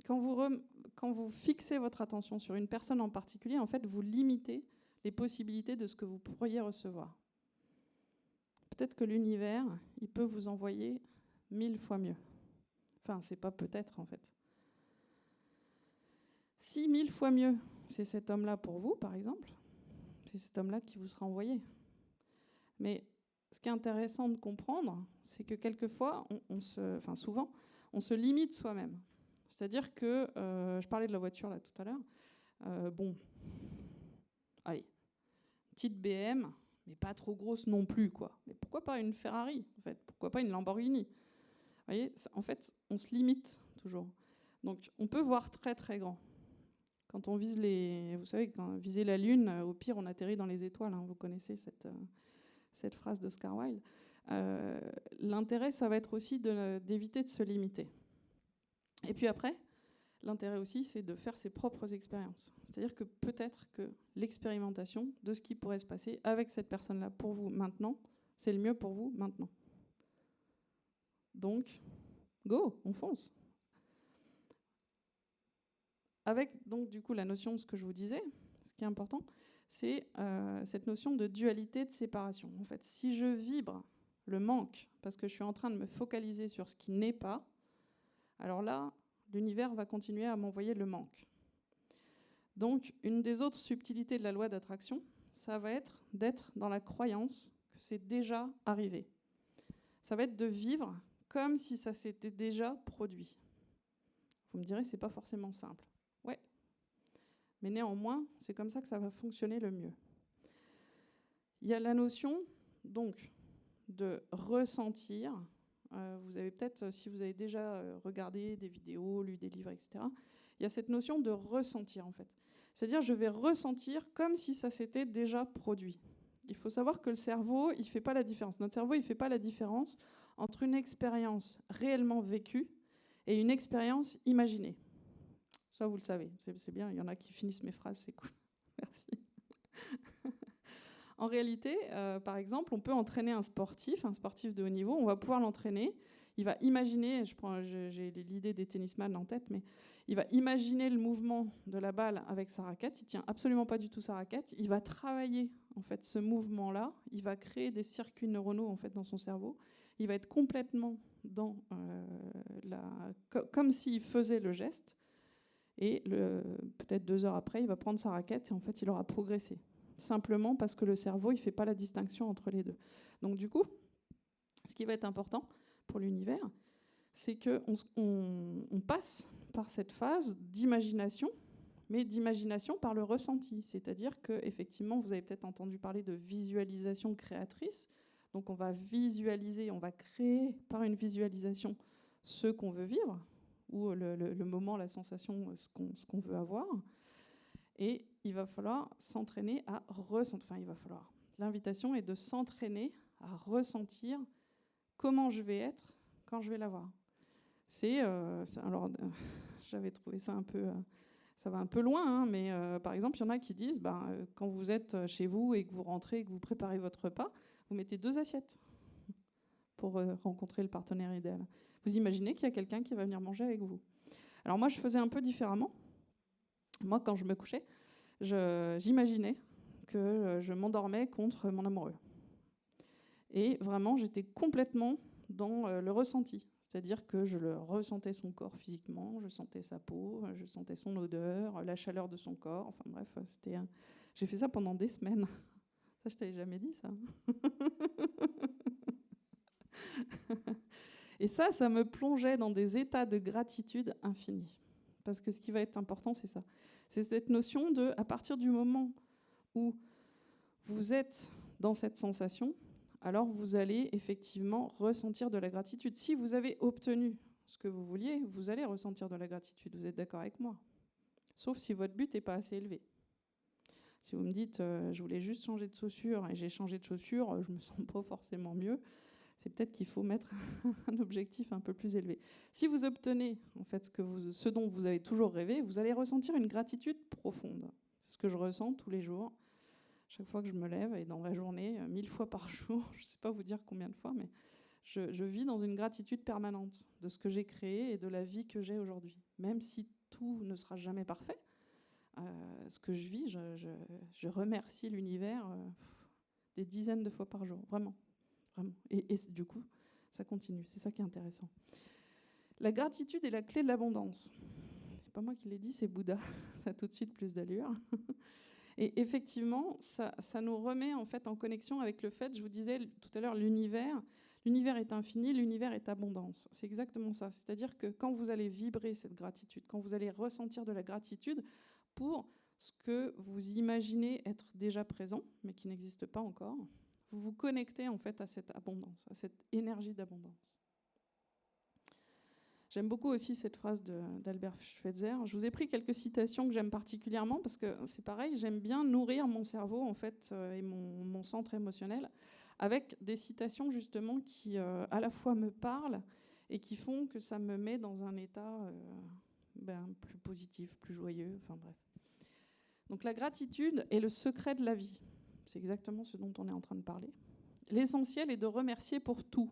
quand vous fixez votre attention sur une personne en particulier, en fait, vous limitez les possibilités de ce que vous pourriez recevoir. Peut-être que l'univers, il peut vous envoyer 1000 fois mieux. Enfin, c'est pas peut-être, en fait. Si 1000 fois mieux, c'est cet homme-là pour vous, par exemple, c'est cet homme-là qui vous sera envoyé. Mais ce qui est intéressant de comprendre, c'est que quelquefois, souvent, on se limite soi-même. C'est-à-dire que, je parlais de la voiture là tout à l'heure, allez, petite BM, mais pas trop grosse non plus, quoi. Mais pourquoi pas une Ferrari, en fait? Pourquoi pas une Lamborghini? Vous voyez, en fait, on se limite toujours. Donc, on peut voir très très grand. Quand on vise vous savez, quand viser la Lune, au pire, on atterrit dans les étoiles. Hein, vous connaissez cette phrase d'Oscar Wilde. L'intérêt, ça va être aussi d'éviter de se limiter. Et puis après, l'intérêt aussi, c'est de faire ses propres expériences. C'est-à-dire que peut-être que l'expérimentation de ce qui pourrait se passer avec cette personne-là pour vous maintenant, c'est le mieux pour vous maintenant. Donc, go, on fonce. Avec donc du coup la notion de ce que je vous disais, ce qui est important, c'est cette notion de dualité, de séparation. En fait, si je vibre le manque parce que je suis en train de me focaliser sur ce qui n'est pas, alors là, l'univers va continuer à m'envoyer le manque. Donc, une des autres subtilités de la loi d'attraction, ça va être d'être dans la croyance que c'est déjà arrivé. Ça va être de vivre comme si ça s'était déjà produit. Vous me direz, c'est pas forcément simple. Ouais. Mais néanmoins, c'est comme ça que ça va fonctionner le mieux. Il y a la notion, donc, de ressentir. Vous avez peut-être, si vous avez déjà regardé des vidéos, lu des livres, etc., il y a cette notion de ressentir, en fait. C'est-à-dire, je vais ressentir comme si ça s'était déjà produit. Il faut savoir que le cerveau, il ne fait pas la différence. Notre cerveau, il ne fait pas la différence entre une expérience réellement vécue et une expérience imaginée. Ça, vous le savez, c'est bien. Il y en a qui finissent mes phrases, c'est cool. Merci. En réalité, par exemple, on peut entraîner un sportif de haut niveau. On va pouvoir l'entraîner. Il va imaginer, j'ai l'idée des tennisman en tête, mais il va imaginer le mouvement de la balle avec sa raquette. Il tient absolument pas du tout sa raquette. Il va travailler en fait ce mouvement-là. Il va créer des circuits neuronaux en fait dans son cerveau. Il va être complètement dans comme s'il faisait le geste. Et peut-être 2 heures après, il va prendre sa raquette et en fait, il aura progressé. Simplement parce que le cerveau, il ne fait pas la distinction entre les deux. Donc du coup, ce qui va être important pour l'univers, c'est qu'on passe par cette phase d'imagination, mais d'imagination par le ressenti. C'est-à-dire qu'effectivement, vous avez peut-être entendu parler de visualisation créatrice. Donc on va visualiser, on va créer par une visualisation ce qu'on veut vivre, ou le moment, la sensation, ce qu'on veut avoir. Et il va falloir s'entraîner à ressentir. Enfin, il va falloir. L'invitation est de s'entraîner à ressentir comment je vais être quand je vais l'avoir. Alors, j'avais trouvé ça un peu. Ça va un peu loin, hein, mais par exemple, il y en a qui disent, quand vous êtes chez vous et que vous rentrez et que vous préparez votre repas, vous mettez 2 assiettes pour rencontrer le partenaire idéal. Vous imaginez qu'il y a quelqu'un qui va venir manger avec vous. Alors moi, je faisais un peu différemment. Moi, quand je me couchais, j'imaginais que je m'endormais contre mon amoureux. Et vraiment, j'étais complètement dans le ressenti. C'est-à-dire que je le ressentais son corps physiquement, je sentais sa peau, je sentais son odeur, la chaleur de son corps. Enfin bref, j'ai fait ça pendant des semaines. Ça, je t'avais jamais dit, ça. Et ça me plongeait dans des états de gratitude infinie. Parce que ce qui va être important, c'est ça. C'est cette notion de, à partir du moment où vous êtes dans cette sensation, alors vous allez effectivement ressentir de la gratitude. Si vous avez obtenu ce que vous vouliez, vous allez ressentir de la gratitude. Vous êtes d'accord avec moi? Sauf si votre but n'est pas assez élevé. Si vous me dites, je voulais juste changer de chaussures et j'ai changé de chaussures, je ne me sens pas forcément mieux, c'est peut-être qu'il faut mettre un objectif un peu plus élevé. Si vous obtenez en fait ce dont vous avez toujours rêvé, vous allez ressentir une gratitude profonde. C'est ce que je ressens tous les jours, chaque fois que je me lève et dans la journée, 1000 fois par jour. Je ne sais pas vous dire combien de fois, mais je vis dans une gratitude permanente de ce que j'ai créé et de la vie que j'ai aujourd'hui. Même si tout ne sera jamais parfait, ce que je vis, je remercie l'univers des dizaines de fois par jour, vraiment. Vraiment. Et du coup, ça continue. C'est ça qui est intéressant. La gratitude est la clé de l'abondance. C'est pas moi qui l'ai dit, c'est Bouddha. Ça a tout de suite plus d'allure. Et effectivement, ça nous remet en fait en connexion avec le fait, je vous disais tout à l'heure, l'univers est infini, l'univers est abondance. C'est exactement ça. C'est-à-dire que quand vous allez vibrer cette gratitude, quand vous allez ressentir de la gratitude pour ce que vous imaginez être déjà présent, mais qui n'existe pas encore, vous vous connectez en fait à cette abondance, à cette énergie d'abondance. J'aime beaucoup aussi cette phrase d'Albert Schweitzer. Je vous ai pris quelques citations que j'aime particulièrement parce que c'est pareil, j'aime bien nourrir mon cerveau en fait et mon centre émotionnel avec des citations justement qui à la fois me parlent et qui font que ça me met dans un état plus positif, plus joyeux, enfin bref. Donc la gratitude est le secret de la vie. C'est exactement ce dont on est en train de parler. L'essentiel est de remercier pour tout.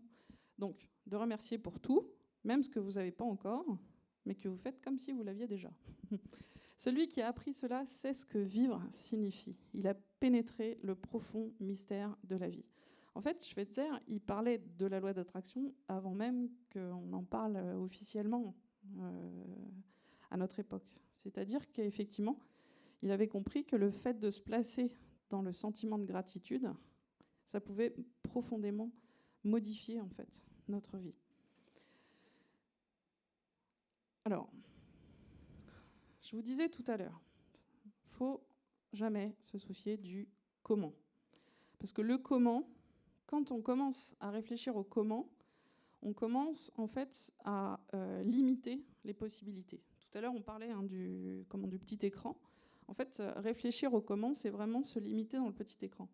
Donc de remercier pour tout, même ce que vous n'avez pas encore, mais que vous faites comme si vous l'aviez déjà. Celui qui a appris cela sait ce que vivre signifie. Il a pénétré le profond mystère de la vie. En fait, Schweitzer, il parlait de la loi d'attraction avant même qu'on en parle officiellement à notre époque. C'est-à-dire qu'effectivement, il avait compris que le fait de se placer dans le sentiment de gratitude, ça pouvait profondément modifier en fait notre vie. Alors, je vous disais tout à l'heure, il ne faut jamais se soucier du comment. Parce que le comment, quand on commence à réfléchir au comment, on commence en fait à limiter les possibilités. Tout à l'heure, on parlait du petit écran. En fait, réfléchir au comment, c'est vraiment se limiter dans le petit écran.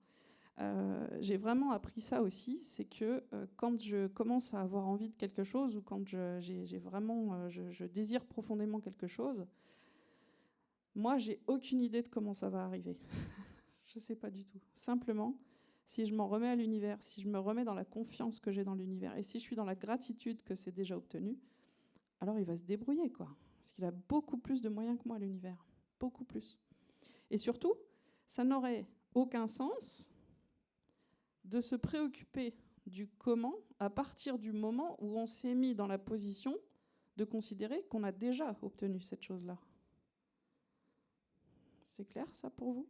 J'ai vraiment appris ça aussi, c'est que quand je commence à avoir envie de quelque chose ou quand je désire profondément quelque chose, moi, j'ai aucune idée de comment ça va arriver. Je ne sais pas du tout. Simplement, si je m'en remets à l'univers, si je me remets dans la confiance que j'ai dans l'univers et si je suis dans la gratitude que c'est déjà obtenu, alors il va se débrouiller, quoi. Parce qu'il a beaucoup plus de moyens que moi, l'univers. Beaucoup plus. Et surtout, ça n'aurait aucun sens de se préoccuper du comment à partir du moment où on s'est mis dans la position de considérer qu'on a déjà obtenu cette chose-là. C'est clair, ça, pour vous ?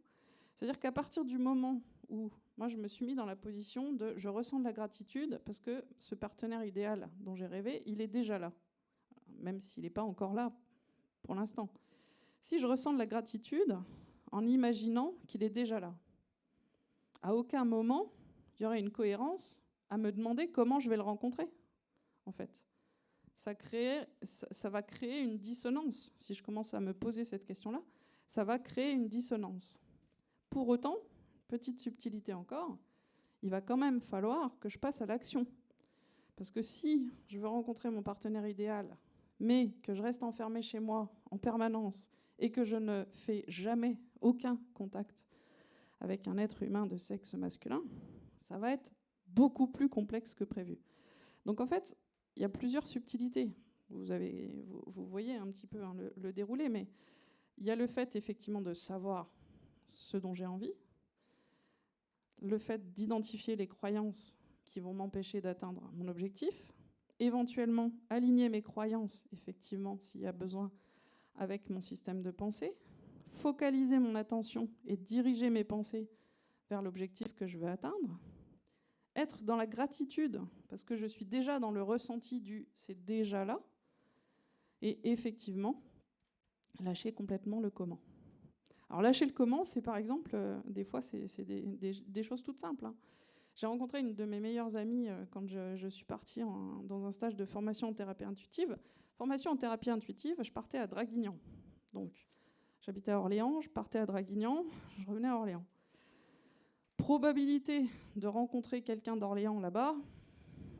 C'est-à-dire qu'à partir du moment où moi je me suis mis dans la position de je ressens de la gratitude parce que ce partenaire idéal dont j'ai rêvé, il est déjà là, même s'il n'est pas encore là pour l'instant. Si je ressens de la gratitude en imaginant qu'il est déjà là, à aucun moment il y aurait une cohérence à me demander comment je vais le rencontrer, en fait. Ça va créer une dissonance. Si je commence à me poser cette question-là, ça va créer une dissonance. Pour autant, petite subtilité encore, il va quand même falloir que je passe à l'action. Parce que si je veux rencontrer mon partenaire idéal, mais que je reste enfermée chez moi en permanence et que je ne fais jamais aucun contact avec un être humain de sexe masculin, ça va être beaucoup plus complexe que prévu. Donc en fait, il y a plusieurs subtilités. Vous voyez un petit peu le déroulé, mais il y a le fait effectivement de savoir ce dont j'ai envie, le fait d'identifier les croyances qui vont m'empêcher d'atteindre mon objectif, éventuellement aligner mes croyances, effectivement, s'il y a besoin, avec mon système de pensée, focaliser mon attention et diriger mes pensées vers l'objectif que je veux atteindre, être dans la gratitude, parce que je suis déjà dans le ressenti du « c'est déjà là », et effectivement, lâcher complètement le comment. Alors lâcher le comment, c'est par exemple, des fois, c'est des choses toutes simples. Hein. J'ai rencontré une de mes meilleures amies quand je suis partie dans un stage de formation en thérapie intuitive. Formation en thérapie intuitive, je partais à Draguignan. Donc, j'habitais à Orléans, je partais à Draguignan, je revenais à Orléans. Probabilité de rencontrer quelqu'un d'Orléans là-bas,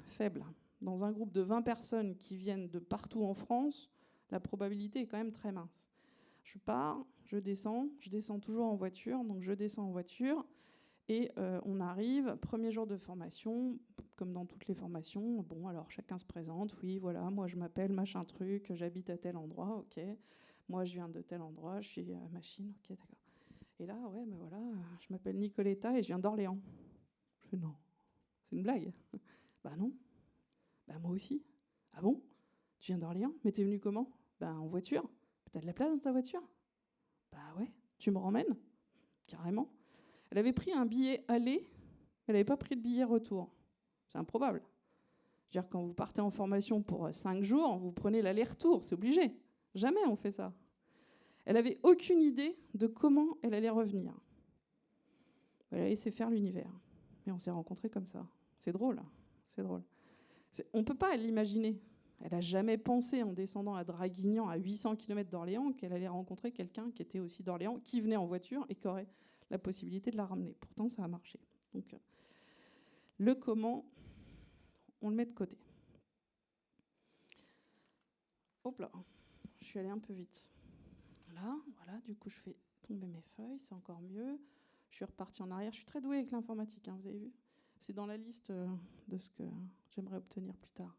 faible. Dans un groupe de 20 personnes qui viennent de partout en France, la probabilité est quand même très mince. Je pars, je descends toujours en voiture, donc je descends en voiture. Et on arrive, premier jour de formation, comme dans toutes les formations. Bon, alors chacun se présente. Oui, voilà, moi je m'appelle machin truc, j'habite à tel endroit, ok. Moi je viens de tel endroit, je suis machine, ok, d'accord. Et là, ouais, ben voilà, je m'appelle Nicoletta et je viens d'Orléans. Je fais non, c'est une blague. Bah non, bah moi aussi. Ah bon? Tu viens d'Orléans? Mais t'es venu comment? Bah en voiture. T'as de la place dans ta voiture? Bah ouais, tu me ramènes? Carrément. Elle avait pris un billet aller, elle n'avait pas pris de billet retour. C'est improbable. Je veux dire, quand vous partez en formation pour 5 jours, vous prenez l'aller-retour, c'est obligé. Jamais on fait ça. Elle n'avait aucune idée de comment elle allait revenir. Elle allait laissé faire l'univers. Mais on s'est rencontrés comme ça. C'est drôle, hein. C'est drôle. On ne peut pas l'imaginer. Elle n'a jamais pensé, en descendant à Draguignan, à 800 km d'Orléans, qu'elle allait rencontrer quelqu'un qui était aussi d'Orléans, qui venait en voiture et qui aurait la possibilité de la ramener. Pourtant, ça a marché. Donc, le comment, on le met de côté. Hop là, je suis allée un peu vite. Là, voilà, du coup, je fais tomber mes feuilles, c'est encore mieux. Je suis repartie en arrière. Je suis très douée avec l'informatique, hein, vous avez vu? C'est dans la liste de ce que j'aimerais obtenir plus tard.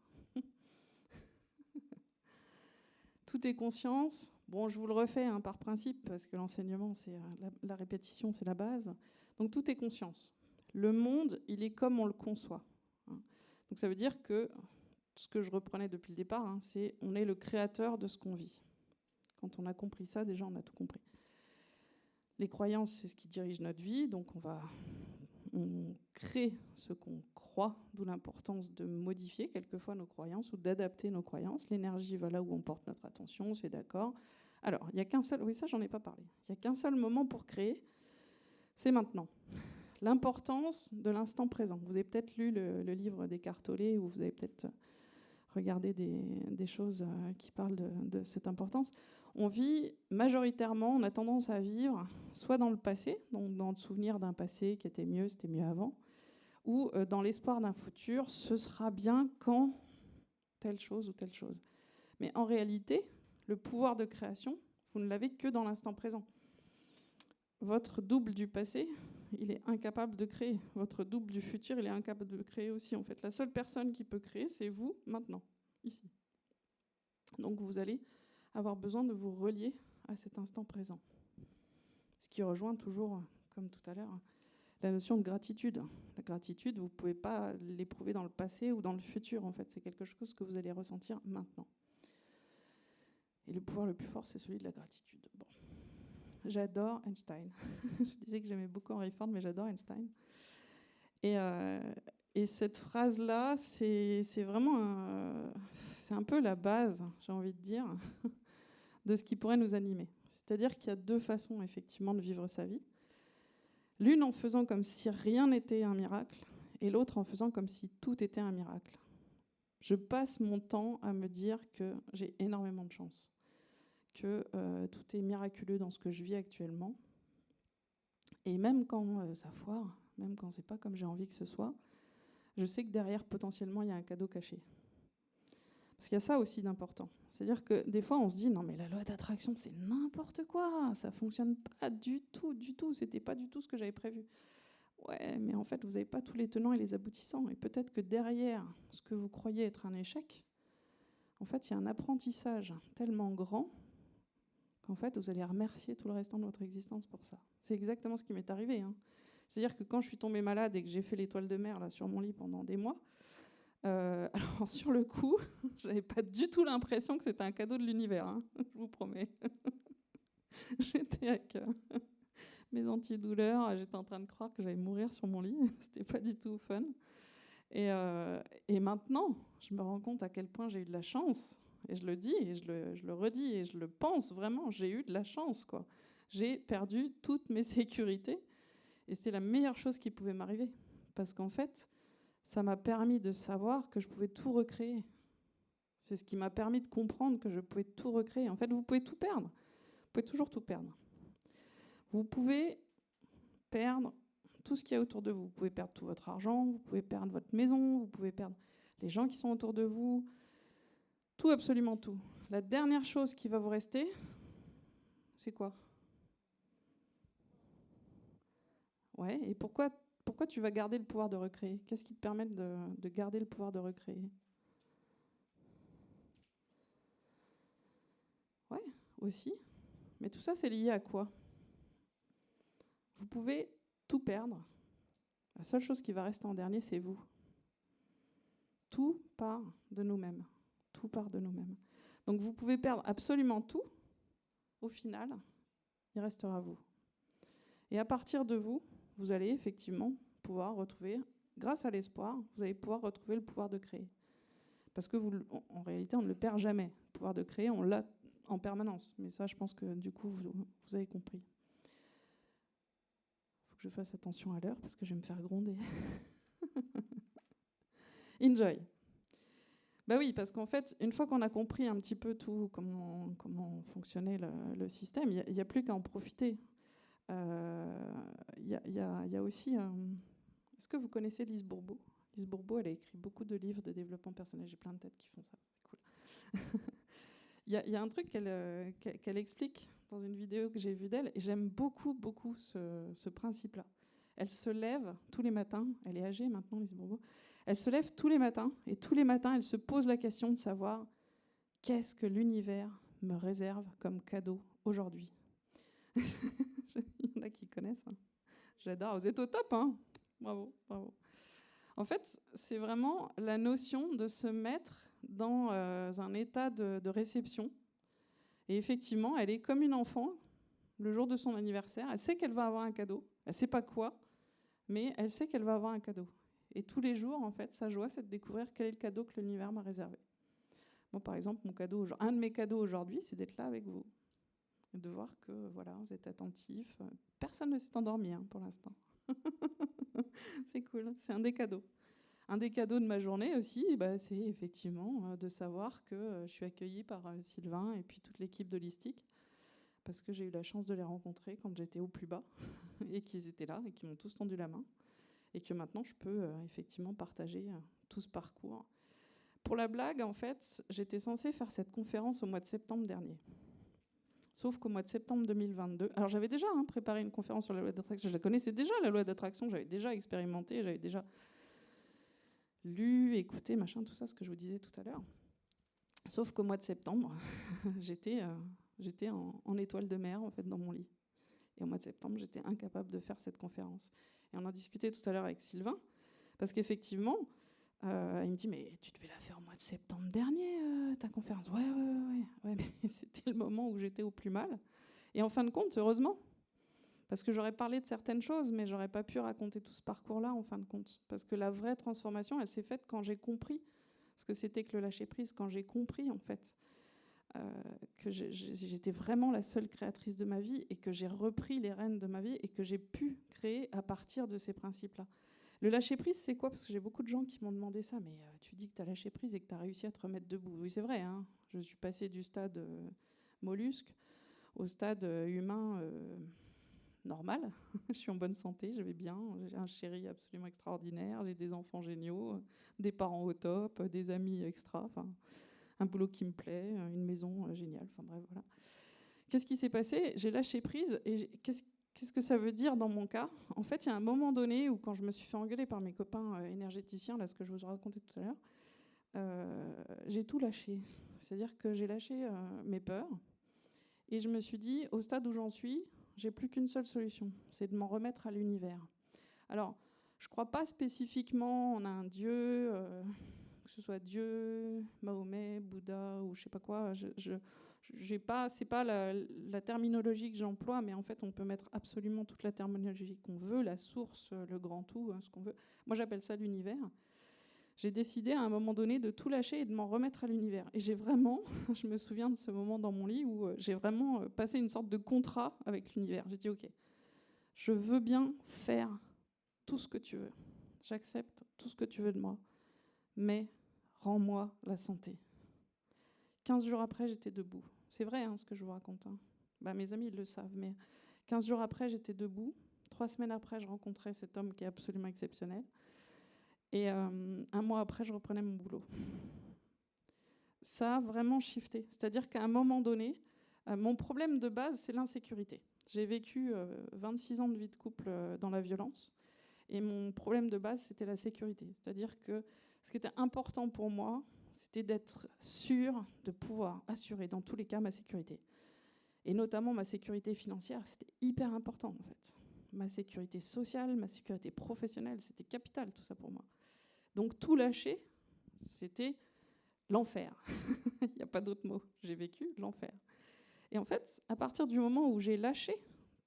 Tout est conscience. Bon, je vous le refais hein, par principe, parce que l'enseignement, c'est la répétition, c'est la base. Donc tout est conscience. Le monde, il est comme on le conçoit. Hein. Donc ça veut dire que, ce que je reprenais depuis le départ, hein, c'est on est le créateur de ce qu'on vit. Quand on a compris ça, déjà, on a tout compris. Les croyances, c'est ce qui dirige notre vie, donc on crée ce qu'on croit, d'où l'importance de modifier quelquefois nos croyances ou d'adapter nos croyances. L'énergie va là où on porte notre attention, c'est d'accord. Alors, il n'y a qu'un seul... Oui, ça, j'en ai pas parlé. Il n'y a qu'un seul moment pour créer, c'est maintenant. L'importance de l'instant présent. Vous avez peut-être lu le livre d'Eckhart Tolle, ou vous avez peut-être regardé des choses qui parlent de cette importance. On vit majoritairement, on a tendance à vivre soit dans le passé, donc dans le souvenir d'un passé qui était mieux, c'était mieux avant, ou dans l'espoir d'un futur, ce sera bien quand telle chose ou telle chose. Mais en réalité, le pouvoir de création, vous ne l'avez que dans l'instant présent. Votre double du passé, il est incapable de créer. Votre double du futur, il est incapable de créer aussi. En fait, la seule personne qui peut créer, c'est vous, maintenant, ici. Donc vous allez avoir besoin de vous relier à cet instant présent. Ce qui rejoint toujours, comme tout à l'heure, la notion de gratitude. La gratitude, vous ne pouvez pas l'éprouver dans le passé ou dans le futur, en fait. C'est quelque chose que vous allez ressentir maintenant. Et le pouvoir le plus fort, c'est celui de la gratitude. Bon. J'adore Einstein. Je disais que j'aimais beaucoup Henry Ford, mais j'adore Einstein. Et cette phrase-là, c'est vraiment c'est un peu la base, j'ai envie de dire, de ce qui pourrait nous animer. C'est-à-dire qu'il y a deux façons, effectivement, de vivre sa vie. L'une en faisant comme si rien n'était un miracle, et l'autre en faisant comme si tout était un miracle. Je passe mon temps à me dire que j'ai énormément de chance, que tout est miraculeux dans ce que je vis actuellement. Et même quand ça foire, même quand c'est pas comme j'ai envie que ce soit, je sais que derrière, potentiellement, il y a un cadeau caché. Parce qu'il y a ça aussi d'important. C'est-à-dire que des fois, on se dit, non mais la loi d'attraction, c'est n'importe quoi, ça fonctionne pas du tout, c'était pas du tout ce que j'avais prévu. Ouais, mais en fait, vous n'avez pas tous les tenants et les aboutissants. Et peut-être que derrière ce que vous croyez être un échec, en fait, il y a un apprentissage tellement grand qu'en fait, vous allez remercier tout le restant de votre existence pour ça. C'est exactement ce qui m'est arrivé. Hein. C'est-à-dire que quand je suis tombée malade et que j'ai fait l'étoile de mer là, sur mon lit pendant des mois, alors sur le coup, j'avais pas du tout l'impression que c'était un cadeau de l'univers, hein, je vous promets. J'étais avec mes antidouleurs, j'étais en train de croire que j'allais mourir sur mon lit, c'était pas du tout fun. Et maintenant, je me rends compte à quel point j'ai eu de la chance, et je le dis, et je le redis, et je le pense vraiment, j'ai eu de la chance, quoi. J'ai perdu toutes mes sécurités, et c'est la meilleure chose qui pouvait m'arriver, parce qu'en fait, ça m'a permis de savoir que je pouvais tout recréer. C'est ce qui m'a permis de comprendre que je pouvais tout recréer. En fait, vous pouvez tout perdre. Vous pouvez toujours tout perdre. Vous pouvez perdre tout ce qu'il y a autour de vous. Vous pouvez perdre tout votre argent, vous pouvez perdre votre maison, vous pouvez perdre les gens qui sont autour de vous. Tout, absolument tout. La dernière chose qui va vous rester, c'est quoi? Ouais, et pourquoi tu vas garder le pouvoir de recréer? Qu'est-ce qui te permet de garder le pouvoir de recréer? Ouais, aussi. Mais tout ça, c'est lié à quoi? Vous pouvez tout perdre. La seule chose qui va rester en dernier, c'est vous. Tout part de nous-mêmes. Tout part de nous-mêmes. Donc vous pouvez perdre absolument tout. Au final, il restera vous. Et à partir de vous, vous allez effectivement pouvoir retrouver, grâce à l'espoir, vous allez pouvoir retrouver le pouvoir de créer. Parce que en réalité, on ne le perd jamais. Le pouvoir de créer, on l'a en permanence. Mais ça, je pense que du coup, vous avez compris. Il faut que je fasse attention à l'heure parce que je vais me faire gronder. Enjoy. Bah oui, parce qu'en fait, une fois qu'on a compris un petit peu tout, comment fonctionnait le système, il n'y a plus qu'à en profiter. Il y a aussi... Est-ce que vous connaissez Lise Bourbeau? Lise Bourbeau, elle a écrit beaucoup de livres de développement personnel. J'ai plein de têtes qui font ça. C'est cool. Il y a un truc qu'elle explique dans une vidéo que j'ai vue d'elle, et j'aime beaucoup ce principe-là. Elle se lève tous les matins, elle est âgée maintenant, Lise Bourbeau, elle se lève tous les matins, et tous les matins, elle se pose la question de savoir qu'est-ce que l'univers me réserve comme cadeau aujourd'hui. Il y en a qui connaissent. Hein. J'adore, vous êtes au top, hein. Bravo, bravo. En fait, c'est vraiment la notion de se mettre dans un état de réception. Et effectivement, elle est comme une enfant, le jour de son anniversaire. Elle sait qu'elle va avoir un cadeau. Elle ne sait pas quoi, mais elle sait qu'elle va avoir un cadeau. Et tous les jours, en fait, sa joie, c'est de découvrir quel est le cadeau que l'univers m'a réservé. Moi, par exemple, un de mes cadeaux aujourd'hui, c'est d'être là avec vous. Et de voir que voilà, vous êtes attentifs. Personne ne s'est endormi pour l'instant. C'est cool, c'est un des cadeaux. Un des cadeaux de ma journée aussi, c'est effectivement de savoir que je suis accueillie par Sylvain et puis toute l'équipe d'Holistique, parce que j'ai eu la chance de les rencontrer quand j'étais au plus bas, et qu'ils étaient là, et qu'ils m'ont tous tendu la main, et que maintenant je peux effectivement partager tout ce parcours. Pour la blague, en fait, j'étais censée faire cette conférence au mois de septembre dernier. Sauf qu'au mois de septembre 2022, alors j'avais déjà préparé une conférence sur la loi d'attraction, je la connaissais déjà, la loi d'attraction, j'avais déjà expérimenté, j'avais déjà lu, écouté, machin, tout ça, ce que je vous disais tout à l'heure. Sauf qu'au mois de septembre, j'étais en étoile de mer, en fait, dans mon lit. Et au mois de septembre, j'étais incapable de faire cette conférence. Et on en discutait tout à l'heure avec Sylvain, parce qu'effectivement, il me dit, mais tu devais la faire au mois de septembre dernier, ta conférence. Ouais, mais c'était le moment où j'étais au plus mal. Et en fin de compte, heureusement, parce que j'aurais parlé de certaines choses, mais j'aurais pas pu raconter tout ce parcours-là, en fin de compte. Parce que la vraie transformation, elle s'est faite quand j'ai compris ce que c'était que le lâcher-prise, quand j'ai compris, en fait, que j'étais vraiment la seule créatrice de ma vie et que j'ai repris les rênes de ma vie et que j'ai pu créer à partir de ces principes-là. Le lâcher-prise, c'est quoi? Parce que j'ai beaucoup de gens qui m'ont demandé ça, mais tu dis que tu as lâché prise et que tu as réussi à te remettre debout. Oui, c'est vrai, hein. Je suis passée du stade mollusque au stade humain normal. Je suis en bonne santé, je vais bien, j'ai un chéri absolument extraordinaire, j'ai des enfants géniaux, des parents au top, des amis extra, un boulot qui me plaît, une maison géniale, bref, voilà. Qu'est-ce qui s'est passé? J'ai lâché prise et qu'est-ce que ça veut dire dans mon cas? En fait, il y a un moment donné où, quand je me suis fait engueuler par mes copains énergéticiens, là, ce que je vous ai raconté tout à l'heure, j'ai tout lâché. C'est-à-dire que j'ai lâché mes peurs et je me suis dit, au stade où j'en suis, j'ai plus qu'une seule solution, c'est de m'en remettre à l'univers. Alors, je ne crois pas spécifiquement en un Dieu, que ce soit Dieu, Mahomet, Bouddha ou je ne sais pas quoi. C'est pas la terminologie que j'emploie, mais en fait, on peut mettre absolument toute la terminologie qu'on veut, la source, le grand tout, ce qu'on veut. Moi, j'appelle ça l'univers. J'ai décidé à un moment donné de tout lâcher et de m'en remettre à l'univers. Et j'ai vraiment, je me souviens de ce moment dans mon lit où j'ai vraiment passé une sorte de contrat avec l'univers. J'ai dit, ok, je veux bien faire tout ce que tu veux. J'accepte tout ce que tu veux de moi. Mais rends-moi la santé. 15 jours après, j'étais debout. C'est vrai ce que je vous raconte. Mes amis, ils le savent. Mais 15 jours après, j'étais debout. 3 semaines après, je rencontrais cet homme qui est absolument exceptionnel. Et 1 mois après, je reprenais mon boulot. Ça a vraiment shifté. C'est-à-dire qu'à un moment donné, Mon problème de base, c'est l'insécurité. J'ai vécu 26 ans de vie de couple dans la violence. Et mon problème de base, c'était la sécurité. C'est-à-dire que ce qui était important pour moi, c'était d'être sûr de pouvoir assurer dans tous les cas ma sécurité. Et notamment ma sécurité financière, c'était hyper important en fait. Ma sécurité sociale, ma sécurité professionnelle, c'était capital tout ça pour moi. Donc tout lâcher, c'était l'enfer. Il n'y a pas d'autre mot. J'ai vécu l'enfer. Et en fait, à partir du moment où j'ai lâché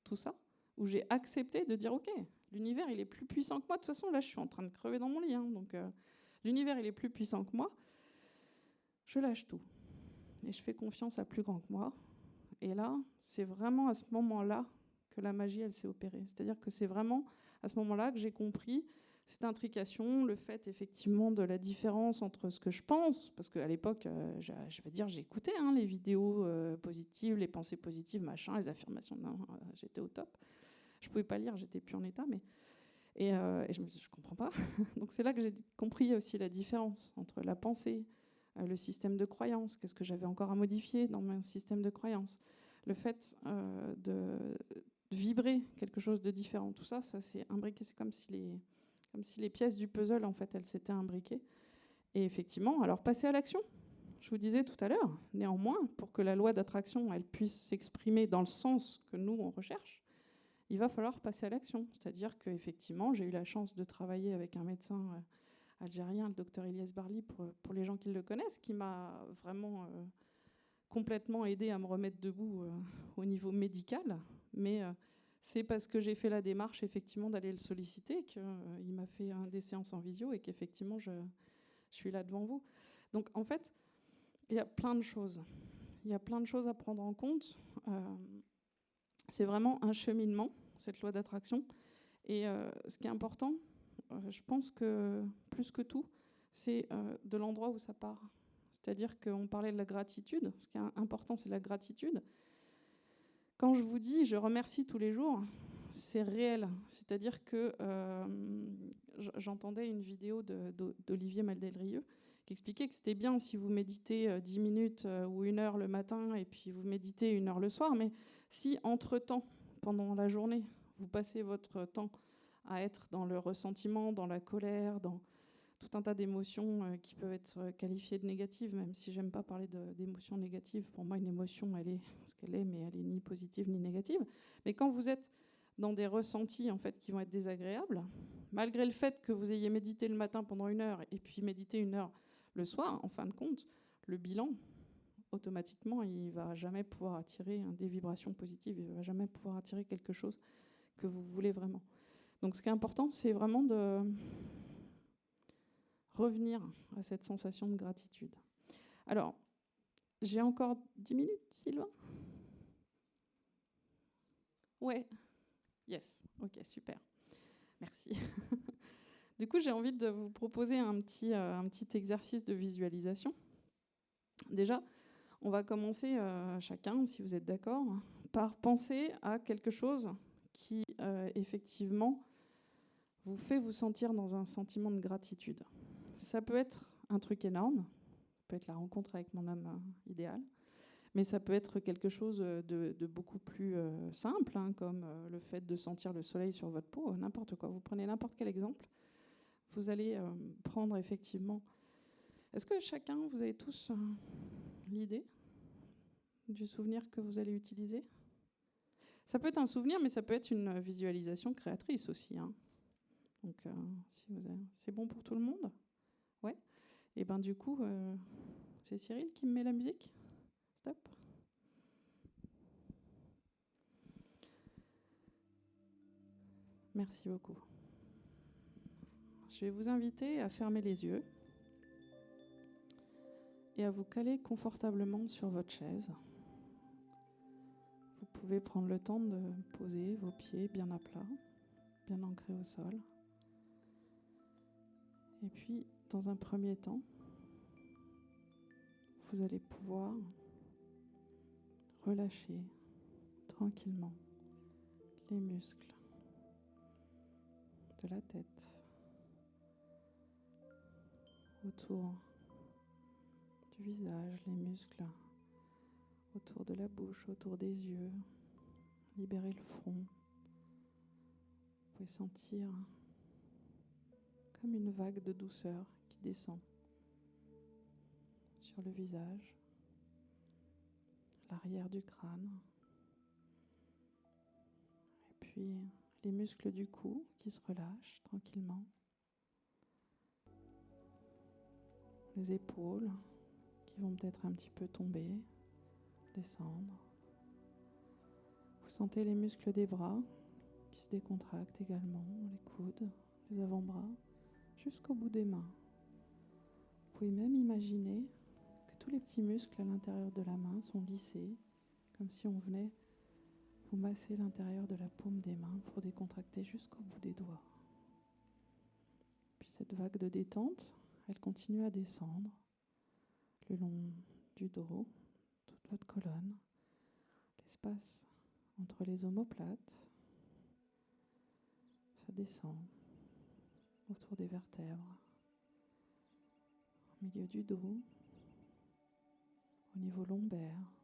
tout ça, où j'ai accepté de dire ok, l'univers il est plus puissant que moi. De toute façon, là je suis en train de crever dans mon lit. Donc l'univers il est plus puissant que moi. Je lâche tout. Et je fais confiance à plus grand que moi. Et là, c'est vraiment à ce moment-là que la magie, elle s'est opérée. C'est-à-dire que c'est vraiment à ce moment-là que j'ai compris cette intrication, le fait effectivement de la différence entre ce que je pense, parce qu'à l'époque, je vais dire, j'écoutais les vidéos positives, les pensées positives, machin, les affirmations, non, j'étais au top. Je pouvais pas lire, j'étais plus en état, mais et je comprends pas. Donc c'est là que j'ai compris aussi la différence entre la pensée, le système de croyance, qu'est-ce que j'avais encore à modifier dans mon système de croyance, le fait de vibrer quelque chose de différent, tout ça, ça s'est imbriqué, c'est comme si les pièces du puzzle, en fait, elles s'étaient imbriquées. Et effectivement, alors passer à l'action. Je vous disais tout à l'heure, néanmoins, pour que la loi d'attraction, elle puisse s'exprimer dans le sens que nous, on recherche, il va falloir passer à l'action. C'est-à-dire qu'effectivement, j'ai eu la chance de travailler avec un médecin algérien, le docteur Ilyes Barli, pour les gens qui le connaissent, qui m'a vraiment complètement aidé à me remettre debout au niveau médical. Mais c'est parce que j'ai fait la démarche, effectivement, d'aller le solliciter qu'il m'a fait des séances en visio et qu'effectivement, je suis là devant vous. Donc, en fait, il y a plein de choses. Il y a plein de choses à prendre en compte. C'est vraiment un cheminement, cette loi d'attraction. Et ce qui est important, je pense que plus que tout, c'est de l'endroit où ça part. C'est-à-dire qu'on parlait de la gratitude. Ce qui est important, c'est la gratitude. Quand je vous dis « je remercie tous les jours », c'est réel. C'est-à-dire que j'entendais une vidéo d'Olivier Maldelrieux qui expliquait que c'était bien si vous méditez 10 minutes ou 1 heure le matin et puis vous méditez 1 heure le soir, mais si entre-temps, pendant la journée, vous passez votre temps à être dans le ressentiment, dans la colère, dans tout un tas d'émotions qui peuvent être qualifiées de négatives, même si j'aime pas parler d'émotions négatives. Pour moi, une émotion, elle est ce qu'elle est, mais elle est ni positive ni négative. Mais quand vous êtes dans des ressentis en fait, qui vont être désagréables, malgré le fait que vous ayez médité le matin pendant 1 heure et puis médité 1 heure le soir, en fin de compte, le bilan, automatiquement, il ne va jamais pouvoir attirer des vibrations positives, il ne va jamais pouvoir attirer quelque chose que vous voulez vraiment. Donc ce qui est important, c'est vraiment de revenir à cette sensation de gratitude. Alors, j'ai encore 10 minutes, Sylvain ? Ouais. Yes. Ok, super. Merci. Du coup, j'ai envie de vous proposer un petit exercice de visualisation. Déjà, on va commencer chacun, si vous êtes d'accord, par penser à quelque chose qui, effectivement, vous fait vous sentir dans un sentiment de gratitude. Ça peut être un truc énorme, ça peut être la rencontre avec mon homme idéal, mais ça peut être quelque chose de beaucoup plus simple, comme le fait de sentir le soleil sur votre peau, n'importe quoi. Vous prenez n'importe quel exemple, vous allez prendre effectivement... Est-ce que chacun, vous avez tous l'idée du souvenir que vous allez utiliser ? Ça peut être un souvenir, mais ça peut être une visualisation créatrice aussi. Donc, c'est bon pour tout le monde ? Ouais. Et ben du coup, c'est Cyril qui me met la musique. Stop. Merci beaucoup. Je vais vous inviter à fermer les yeux et à vous caler confortablement sur votre chaise. Vous pouvez prendre le temps de poser vos pieds bien à plat, bien ancrés au sol. Et puis, dans un premier temps, vous allez pouvoir relâcher tranquillement les muscles de la tête autour du visage, les muscles autour de la bouche, autour des yeux. Libérez le front. Vous pouvez sentir comme une vague de douceur qui descend sur le visage, l'arrière du crâne, et puis les muscles du cou qui se relâchent tranquillement, les épaules qui vont peut-être un petit peu tomber, descendre. Vous sentez les muscles des bras qui se décontractent également, les coudes, les avant-bras, jusqu'au bout des mains. Vous pouvez même imaginer que tous les petits muscles à l'intérieur de la main sont lissés, comme si on venait vous masser l'intérieur de la paume des mains pour décontracter jusqu'au bout des doigts. Puis cette vague de détente, elle continue à descendre le long du dos, toute votre colonne, l'espace entre les omoplates. Ça descend autour des vertèbres, au milieu du dos, au niveau lombaire.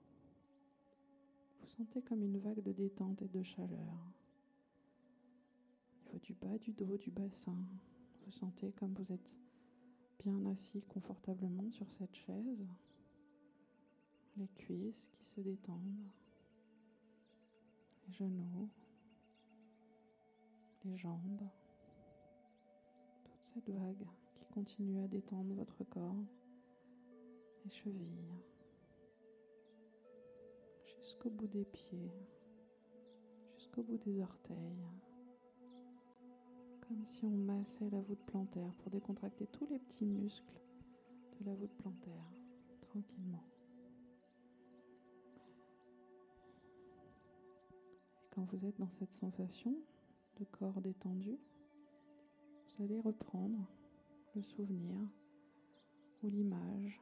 Vous sentez comme une vague de détente et de chaleur. Au niveau du bas du dos, du bassin, vous sentez comme vous êtes bien assis confortablement sur cette chaise. Les cuisses qui se détendent, les genoux, les jambes. Toute cette vague qui continue à détendre votre corps, les chevilles, jusqu'au bout des pieds, jusqu'au bout des orteils, comme si on massait la voûte plantaire pour décontracter tous les petits muscles de la voûte plantaire, tranquillement. Et quand vous êtes dans cette sensation de corps détendu, vous allez reprendre le souvenir ou l'image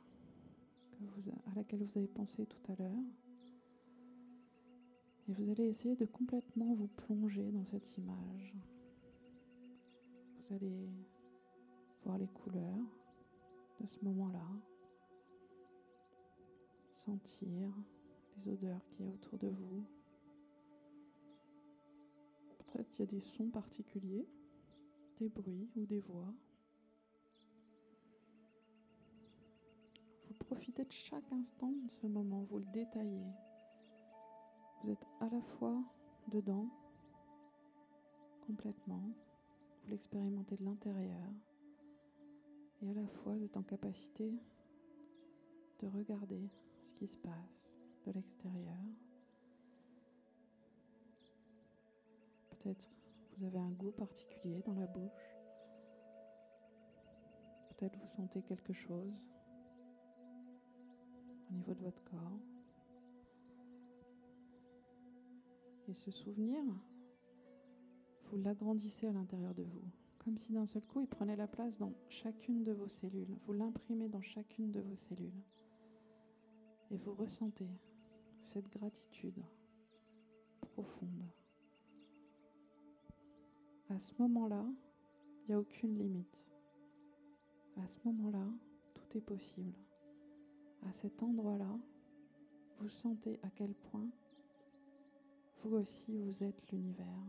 à laquelle vous avez pensé tout à l'heure. Et vous allez essayer de complètement vous plonger dans cette image. Vous allez voir les couleurs de ce moment-là, sentir les odeurs qu'il y a autour de vous. Peut-être qu'il y a des sons particuliers, des bruits ou des voix. Vous profitez de chaque instant de ce moment, vous le détaillez. Vous êtes à la fois dedans, complètement, vous l'expérimentez de l'intérieur, et à la fois vous êtes en capacité de regarder ce qui se passe de l'extérieur. Peut-être vous avez un goût particulier dans la bouche, peut-être vous sentez quelque chose au niveau de votre corps. Et ce souvenir, vous l'agrandissez à l'intérieur de vous, comme si d'un seul coup, il prenait la place dans chacune de vos cellules. Vous l'imprimez dans chacune de vos cellules. Et vous ressentez cette gratitude profonde. À ce moment-là, il n'y a aucune limite. À ce moment-là, tout est possible. À cet endroit-là, vous sentez à quel point vous aussi, vous êtes l'univers.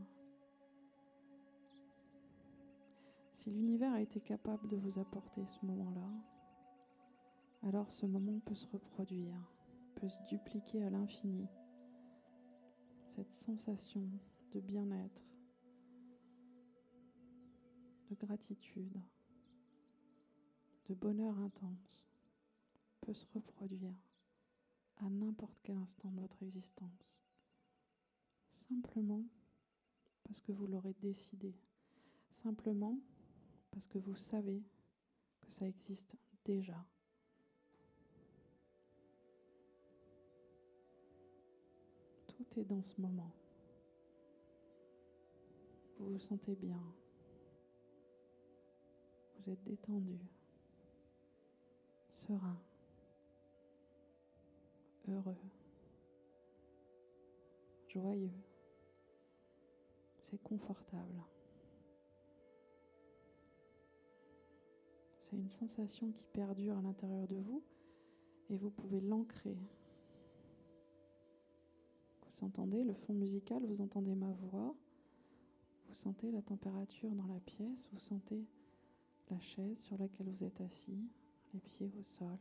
Si l'univers a été capable de vous apporter ce moment-là, alors ce moment peut se reproduire, peut se dupliquer à l'infini. Cette sensation de bien-être, de gratitude, de bonheur intense peut se reproduire à n'importe quel instant de votre existence. Simplement parce que vous l'aurez décidé. Simplement parce que vous savez que ça existe déjà. Tout est dans ce moment. Vous vous sentez bien. Vous êtes détendu, serein, heureux, joyeux. C'est confortable. C'est une sensation qui perdure à l'intérieur de vous et vous pouvez l'ancrer entendez le fond musical, vous entendez ma voix, vous sentez la température dans la pièce, vous sentez la chaise sur laquelle vous êtes assis, les pieds au sol,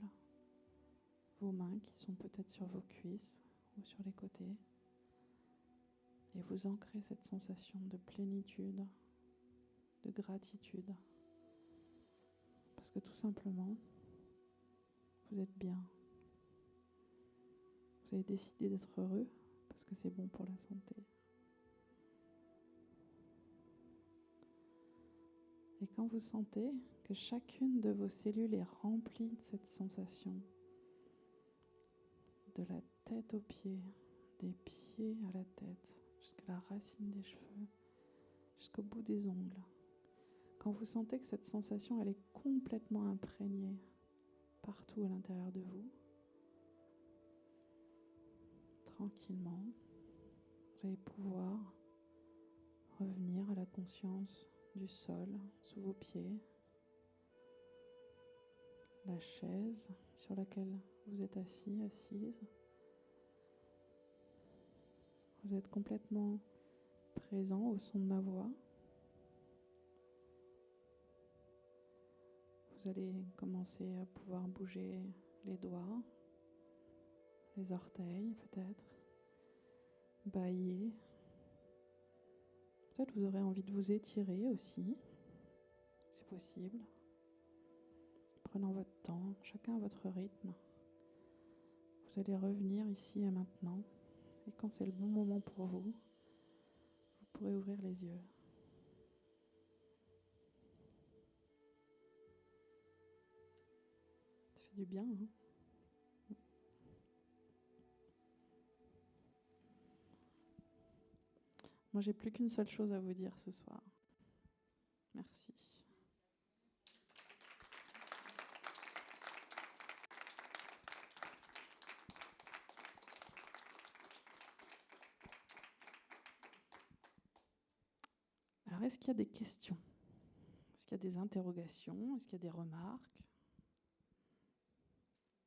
vos mains qui sont peut-être sur vos cuisses ou sur les côtés. Et vous ancrez cette sensation de plénitude, de gratitude. Parce que tout simplement, vous êtes bien. Vous avez décidé d'être heureux parce que c'est bon pour la santé. Et quand vous sentez que chacune de vos cellules est remplie de cette sensation, de la tête aux pieds, des pieds à la tête, jusqu'à la racine des cheveux, jusqu'au bout des ongles, quand vous sentez que cette sensation, elle est complètement imprégnée partout à l'intérieur de vous, tranquillement, vous allez pouvoir revenir à la conscience du sol sous vos pieds, la chaise sur laquelle vous êtes assis, assise. Vous êtes complètement présent au son de ma voix. Vous allez commencer à pouvoir bouger les doigts, les orteils peut-être, bâiller. Peut-être vous aurez envie de vous étirer aussi, c'est possible. Prenant votre temps, chacun à votre rythme. Vous allez revenir ici et maintenant. Et quand c'est le bon moment pour vous, vous pourrez ouvrir les yeux. Ça fait du bien, hein ? Moi, j'ai plus qu'une seule chose à vous dire ce soir. Merci. Alors, est-ce qu'il y a des questions ? Est-ce qu'il y a des interrogations ? Est-ce qu'il y a des remarques ?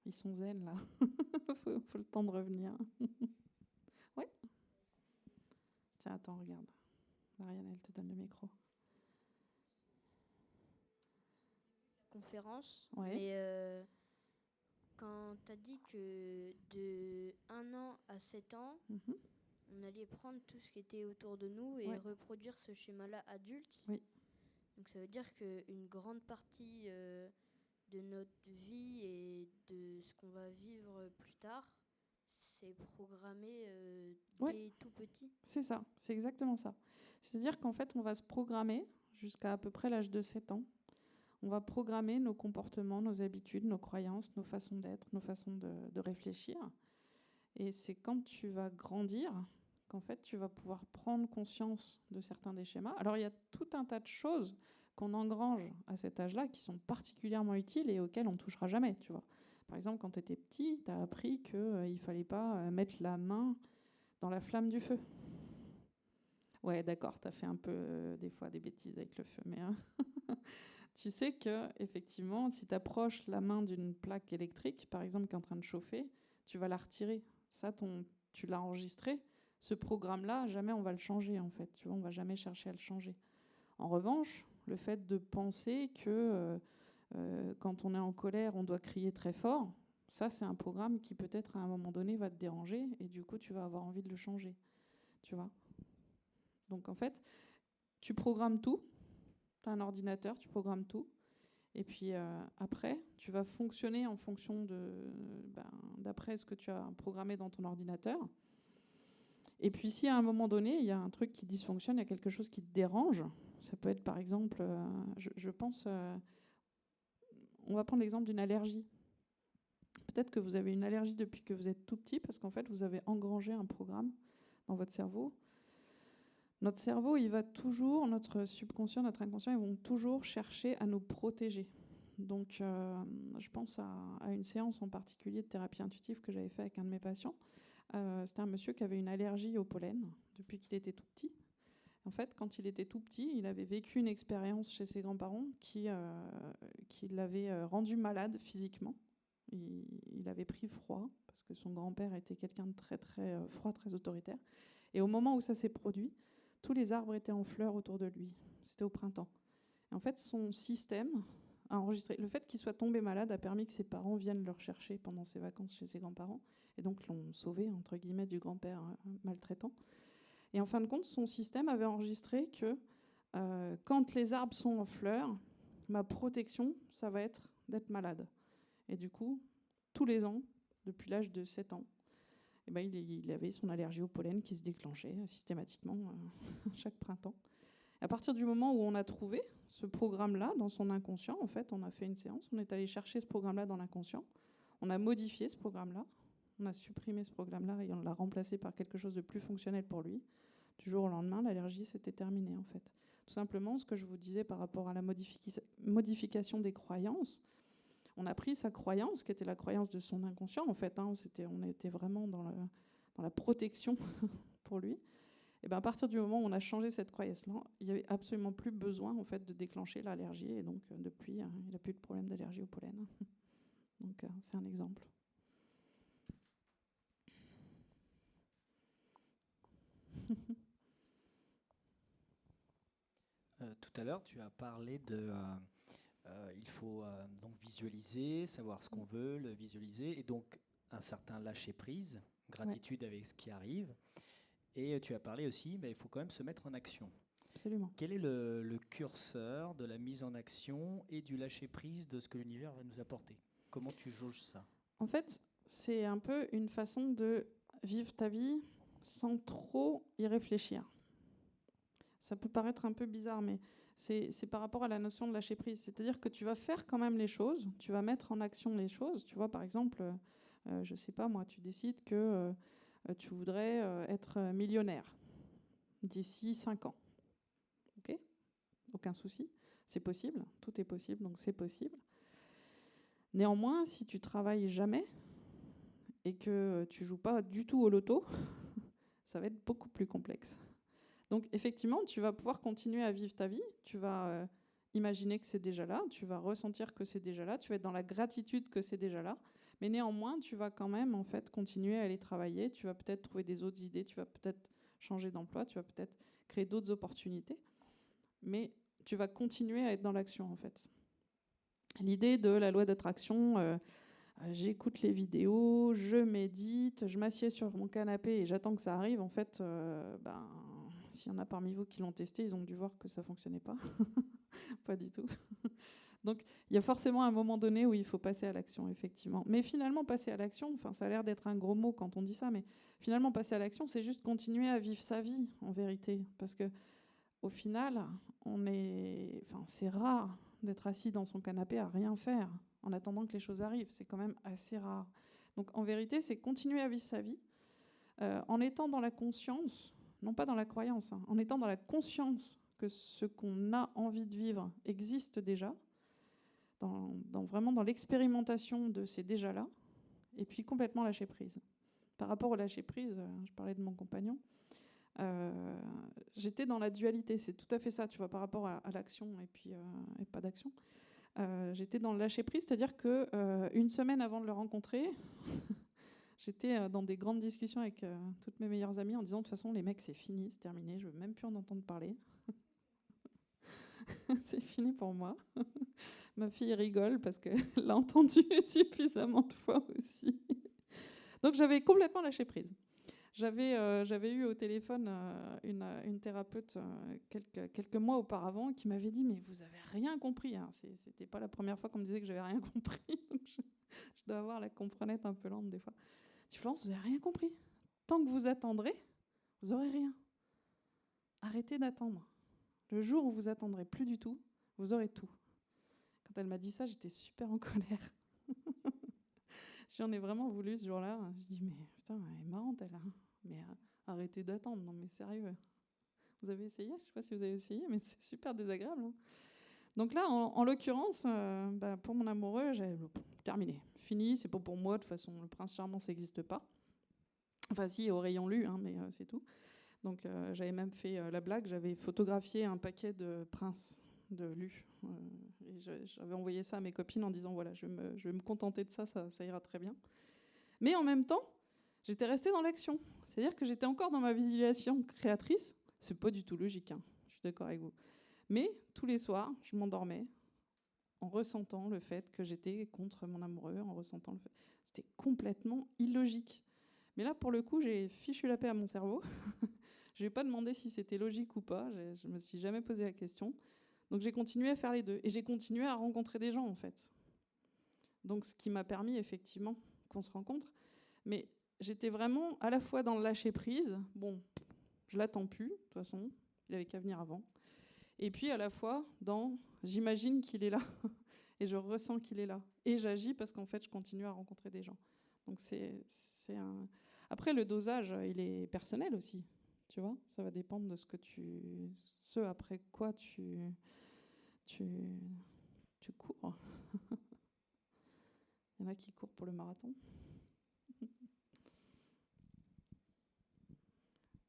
Ils sont zen, là. faut le temps de revenir. Ouais ? Tiens, attends, regarde. Marianne, elle te donne le micro. Conférence, Ouais. mais quand tu as dit que de 1 an à 7 ans, on allait prendre tout ce qui était autour de nous et reproduire ce schéma-là adulte. Oui. Donc ça veut dire qu'une grande partie de notre vie et de ce qu'on va vivre plus tard, c'est programmé dès tout petit. C'est ça, c'est exactement ça. C'est-à-dire qu'en fait, on va se programmer jusqu'à à peu près l'âge de 7 ans. On va programmer nos comportements, nos habitudes, nos croyances, nos façons d'être, nos façons de réfléchir. Et c'est quand tu vas grandir qu'en fait, tu vas pouvoir prendre conscience de certains des schémas. Alors, il y a tout un tas de choses qu'on engrange à cet âge-là qui sont particulièrement utiles et auxquelles on ne touchera jamais, tu vois. Par exemple, quand tu étais petit, tu as appris qu'il ne fallait pas mettre la main dans la flamme du feu. Ouais, d'accord, tu as fait un peu des fois des bêtises avec le feu, mais tu sais que effectivement, si tu approches la main d'une plaque électrique, par exemple, qui est en train de chauffer, tu vas la retirer. Ça, tu l'as enregistré. Ce programme-là, jamais on va le changer, en fait. Tu vois, on va jamais chercher à le changer. En revanche, le fait de penser que quand on est en colère, on doit crier très fort, ça, c'est un programme qui peut-être à un moment donné va te déranger et du coup, tu vas avoir envie de le changer. Tu vois ? Donc, en fait, tu programmes tout. Tu as un ordinateur, tu programmes tout. Et puis après, tu vas fonctionner en fonction d'après ce que tu as programmé dans ton ordinateur. Et puis si à un moment donné, il y a un truc qui dysfonctionne, il y a quelque chose qui te dérange, ça peut être par exemple, je pense, on va prendre l'exemple d'une allergie. Peut-être que vous avez une allergie depuis que vous êtes tout petit parce qu'en fait, vous avez engrangé un programme dans votre cerveau. Notre cerveau, il va toujours, notre subconscient, notre inconscient, ils vont toujours chercher à nous protéger. Donc, je pense à une séance en particulier de thérapie intuitive que j'avais fait avec un de mes patients. C'était un monsieur qui avait une allergie au pollen depuis qu'il était tout petit. En fait, quand il était tout petit, il avait vécu une expérience chez ses grands-parents qui l'avait rendu malade physiquement. Il avait pris froid, parce que son grand-père était quelqu'un de très, très froid, très autoritaire. Et au moment où ça s'est produit, tous les arbres étaient en fleurs autour de lui. C'était au printemps. Et en fait, son système a enregistré. Le fait qu'il soit tombé malade a permis que ses parents viennent le rechercher pendant ses vacances chez ses grands-parents, et donc l'ont sauvé, entre guillemets, du grand-père maltraitant. Et en fin de compte, son système avait enregistré que quand les arbres sont en fleurs, ma protection, ça va être d'être malade. Et du coup, tous les ans, depuis l'âge de 7 ans, eh ben, il avait son allergie au pollen qui se déclenchait systématiquement chaque printemps. À partir du moment où on a trouvé ce programme-là dans son inconscient, en fait, on a fait une séance, on est allé chercher ce programme-là dans l'inconscient, on a modifié ce programme-là, on a supprimé ce programme-là et on l'a remplacé par quelque chose de plus fonctionnel pour lui. Du jour au lendemain, l'allergie s'était terminée, en fait. Tout simplement, ce que je vous disais par rapport à la modification des croyances, on a pris sa croyance, qui était la croyance de son inconscient, en fait. On était vraiment dans la protection pour lui. Et ben à partir du moment où on a changé cette croyance-là, il n'y avait absolument plus besoin, en fait, de déclencher l'allergie. Et donc, depuis, il n'a plus de problème d'allergie au pollen. Donc, c'est un exemple. Tout à l'heure, tu as parlé de... il faut donc visualiser, savoir ce qu'on veut, le visualiser, et donc un certain lâcher-prise, gratitude avec ce qui arrive. Et tu as parlé aussi, mais il faut quand même se mettre en action. Absolument. Quel est le curseur de la mise en action et du lâcher-prise de ce que l'univers va nous apporter? Comment tu jauges ça? En fait, c'est un peu une façon de vivre ta vie sans trop y réfléchir. Ça peut paraître un peu bizarre, mais c'est par rapport à la notion de lâcher prise. C'est-à-dire que tu vas faire quand même les choses, tu vas mettre en action les choses. Tu vois, par exemple, je ne sais pas, moi, tu décides que tu voudrais être millionnaire d'ici 5 ans. OK ? Aucun souci. C'est possible. Tout est possible, donc c'est possible. Néanmoins, si tu travailles jamais et que tu joues pas du tout au loto, ça va être beaucoup plus complexe. Donc effectivement, tu vas pouvoir continuer à vivre ta vie, tu vas imaginer que c'est déjà là, tu vas ressentir que c'est déjà là, tu vas être dans la gratitude que c'est déjà là, mais néanmoins, tu vas quand même en fait continuer à aller travailler, tu vas peut-être trouver des autres idées, tu vas peut-être changer d'emploi, tu vas peut-être créer d'autres opportunités, mais tu vas continuer à être dans l'action en fait. L'idée de la loi d'attraction, j'écoute les vidéos, je médite, je m'assieds sur mon canapé et j'attends que ça arrive, en fait, s'il y en a parmi vous qui l'ont testé, ils ont dû voir que ça ne fonctionnait pas. Pas du tout. Donc, il y a forcément un moment donné où il faut passer à l'action, effectivement. Mais finalement, passer à l'action, enfin, ça a l'air d'être un gros mot quand on dit ça, mais finalement, passer à l'action, c'est juste continuer à vivre sa vie, en vérité. Parce que, au final, c'est rare d'être assis dans son canapé à rien faire en attendant que les choses arrivent. C'est quand même assez rare. Donc, en vérité, c'est continuer à vivre sa vie en étant dans la conscience, non pas dans la croyance, en étant dans la conscience que ce qu'on a envie de vivre existe déjà, vraiment dans l'expérimentation de ces déjà-là, et puis complètement lâcher prise. Par rapport au lâcher prise, je parlais de mon compagnon, j'étais dans la dualité, c'est tout à fait ça, tu vois, par rapport à l'action et pas d'action. J'étais dans le lâcher prise, c'est-à-dire que une semaine avant de le rencontrer, j'étais dans des grandes discussions avec toutes mes meilleures amies en disant de toute façon les mecs c'est fini, c'est terminé, je veux même plus en entendre parler. C'est fini pour moi. Ma fille rigole parce qu'elle l'a entendu suffisamment de fois aussi. Donc j'avais complètement lâché prise. J'avais eu au téléphone une thérapeute quelques mois auparavant qui m'avait dit mais vous avez rien compris. C'était pas la première fois qu'on me disait que j'avais rien compris. Donc je dois avoir la comprenette un peu lente des fois. Je dis Florence, vous avez rien compris. Tant que vous attendrez, vous aurez rien. Arrêtez d'attendre. Le jour où vous attendrez plus du tout, vous aurez tout. Quand elle m'a dit ça, j'étais super en colère. J'en ai vraiment voulu ce jour-là. Je dis mais putain, elle est marrante elle. Mais arrêtez d'attendre. Non mais sérieux. Vous avez essayé? Je sais pas si vous avez essayé, mais c'est super désagréable. Donc là, en l'occurrence, pour mon amoureux, j'ai terminé. Fini, c'est pas pour moi. De toute façon, le prince charmant, ça n'existe pas. Enfin si, au rayon lu, mais c'est tout. Donc j'avais même fait la blague, j'avais photographié un paquet de princes de lu. Et j'avais envoyé ça à mes copines en disant, voilà, je vais me contenter de ça, ça ira très bien. Mais en même temps, j'étais restée dans l'action. C'est-à-dire que j'étais encore dans ma visualisation créatrice. C'est pas du tout logique, hein, je suis d'accord avec vous. Mais tous les soirs, je m'endormais en ressentant le fait que j'étais contre mon amoureux, en ressentant le fait... C'était complètement illogique. Mais là, pour le coup, j'ai fichu la paix à mon cerveau. Je ne vais pas demander si c'était logique ou pas. Je ne me suis jamais posé la question. Donc j'ai continué à faire les deux. Et j'ai continué à rencontrer des gens, en fait. Donc ce qui m'a permis, effectivement, qu'on se rencontre. Mais j'étais vraiment à la fois dans le lâcher-prise. Bon, je l'attends plus, de toute façon. Il avait qu'à venir avant. Et puis à la fois dans j'imagine qu'il est là. Et je ressens qu'il est là. Et j'agis parce qu'en fait, je continue à rencontrer des gens. Donc c'est un... Après, le dosage, il est personnel aussi. Tu vois, ça va dépendre de ce après quoi tu cours. Il y en a qui courent pour le marathon.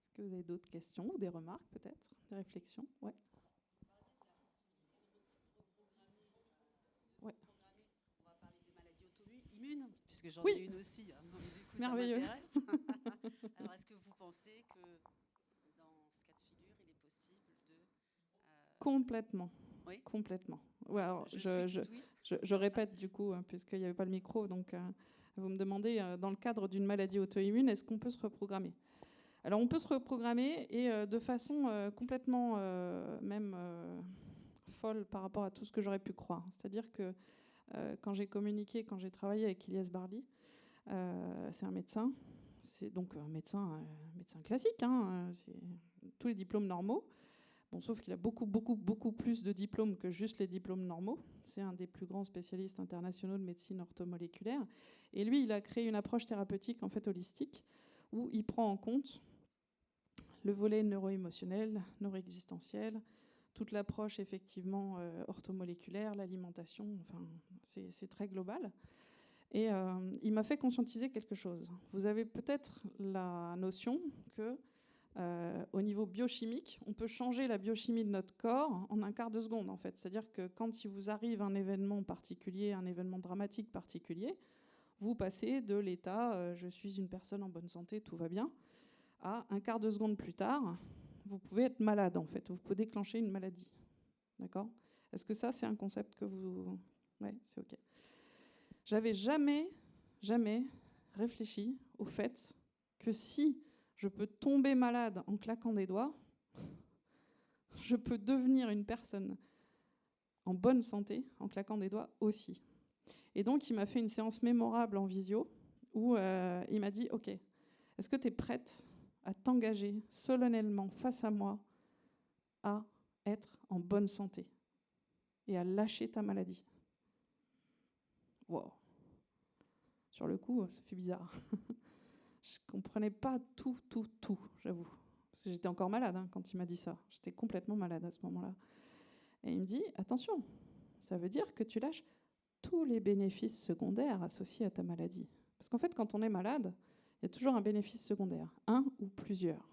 Est-ce que vous avez d'autres questions ou des remarques peut-être, des réflexions? Ouais. Ouais. On va parler des maladies auto-immunes, puisque j'en Oui. ai une aussi. Hein, donc du coup, merveilleux. Ça m'intéresse. Alors, est-ce que vous pensez que dans ce cas de figure, il est possible de... Complètement. Oui. Complètement. Ouais, alors Oui. je répète du coup, puisqu'il n'y avait pas le micro, donc vous me demandez, dans le cadre d'une maladie auto-immune, est-ce qu'on peut se reprogrammer? Alors on peut se reprogrammer et de façon complètement même folle par rapport à tout ce que j'aurais pu croire. C'est-à-dire que quand j'ai communiqué, quand j'ai travaillé avec Ilyes Barli, c'est un médecin, c'est donc un médecin classique, hein, c'est tous les diplômes normaux. Bon, sauf qu'il a beaucoup plus de diplômes que juste les diplômes normaux. C'est un des plus grands spécialistes internationaux de médecine orthomoléculaire. Et lui, il a créé une approche thérapeutique en fait holistique où il prend en compte le volet neuro-émotionnel, neuro-existentiel, toute l'approche effectivement orthomoléculaire, l'alimentation, enfin, c'est très global. Et il m'a fait conscientiser quelque chose. Vous avez peut-être la notion que au niveau biochimique, on peut changer la biochimie de notre corps en un quart de seconde, en fait. C'est-à-dire que quand il vous arrive un événement particulier, un événement dramatique particulier, vous passez de l'état je suis une personne en bonne santé, tout va bien, à un quart de seconde plus tard, vous pouvez être malade, en fait. Vous pouvez déclencher une maladie. D'accord ? Est-ce que ça, c'est un concept que vous... Ouais, c'est OK. J'avais jamais réfléchi au fait que si je peux tomber malade en claquant des doigts, je peux devenir une personne en bonne santé en claquant des doigts aussi. Et donc, il m'a fait une séance mémorable en visio où il m'a dit « Ok, est-ce que tu es prête à t'engager solennellement face à moi à être en bonne santé et à lâcher ta maladie ?» Wow. Sur le coup, ça fait bizarre. Je ne comprenais pas tout, j'avoue. Parce que j'étais encore malade quand il m'a dit ça. J'étais complètement malade à ce moment-là. Et il me dit, attention, ça veut dire que tu lâches tous les bénéfices secondaires associés à ta maladie. Parce qu'en fait, quand on est malade, il y a toujours un bénéfice secondaire, un ou plusieurs.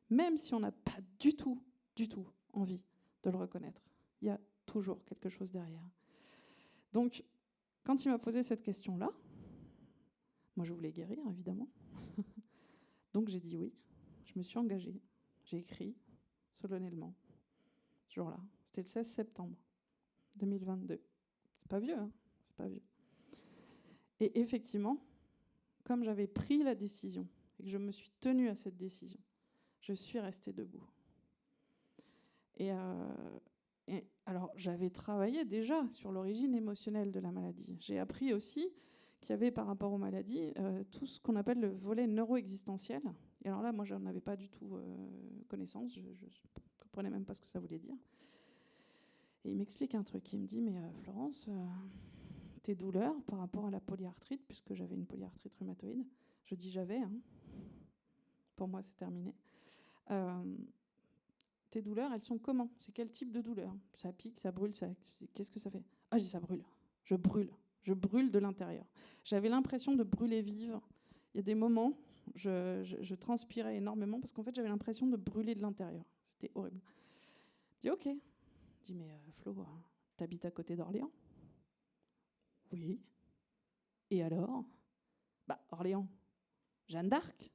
Même si on n'a pas du tout envie de le reconnaître. Il y a toujours quelque chose derrière. Donc, quand il m'a posé cette question-là, moi je voulais guérir, évidemment. Donc j'ai dit oui, je me suis engagée, j'ai écrit solennellement, ce jour-là. C'était le 16 septembre 2022. C'est pas vieux, hein, c'est pas vieux. Et effectivement, comme j'avais pris la décision et que je me suis tenue à cette décision, je suis restée debout. Et alors, j'avais travaillé déjà sur l'origine émotionnelle de la maladie. J'ai appris aussi qu'il y avait par rapport aux maladies tout ce qu'on appelle le volet neuro-existentiel. Et alors là, moi, je n'en avais pas du tout connaissance. Je ne comprenais même pas ce que ça voulait dire. Et il m'explique un truc. Il me dit, mais Florence, tes douleurs par rapport à la polyarthrite, puisque j'avais une polyarthrite rhumatoïde, je dis j'avais, hein. Pour moi, c'est terminé. Tes douleurs, elles sont comment? C'est quel type de douleur? Ça pique, ça brûle, qu'est-ce que ça fait? Ah, je dis ça brûle. Je brûle de l'intérieur. J'avais l'impression de brûler vive. Il y a des moments, je transpirais énormément parce qu'en fait, j'avais l'impression de brûler de l'intérieur. C'était horrible. Je dis OK, Je dis, mais Flo, t'habites à côté d'Orléans? Oui. Et alors? Bah, Orléans. Jeanne d'Arc?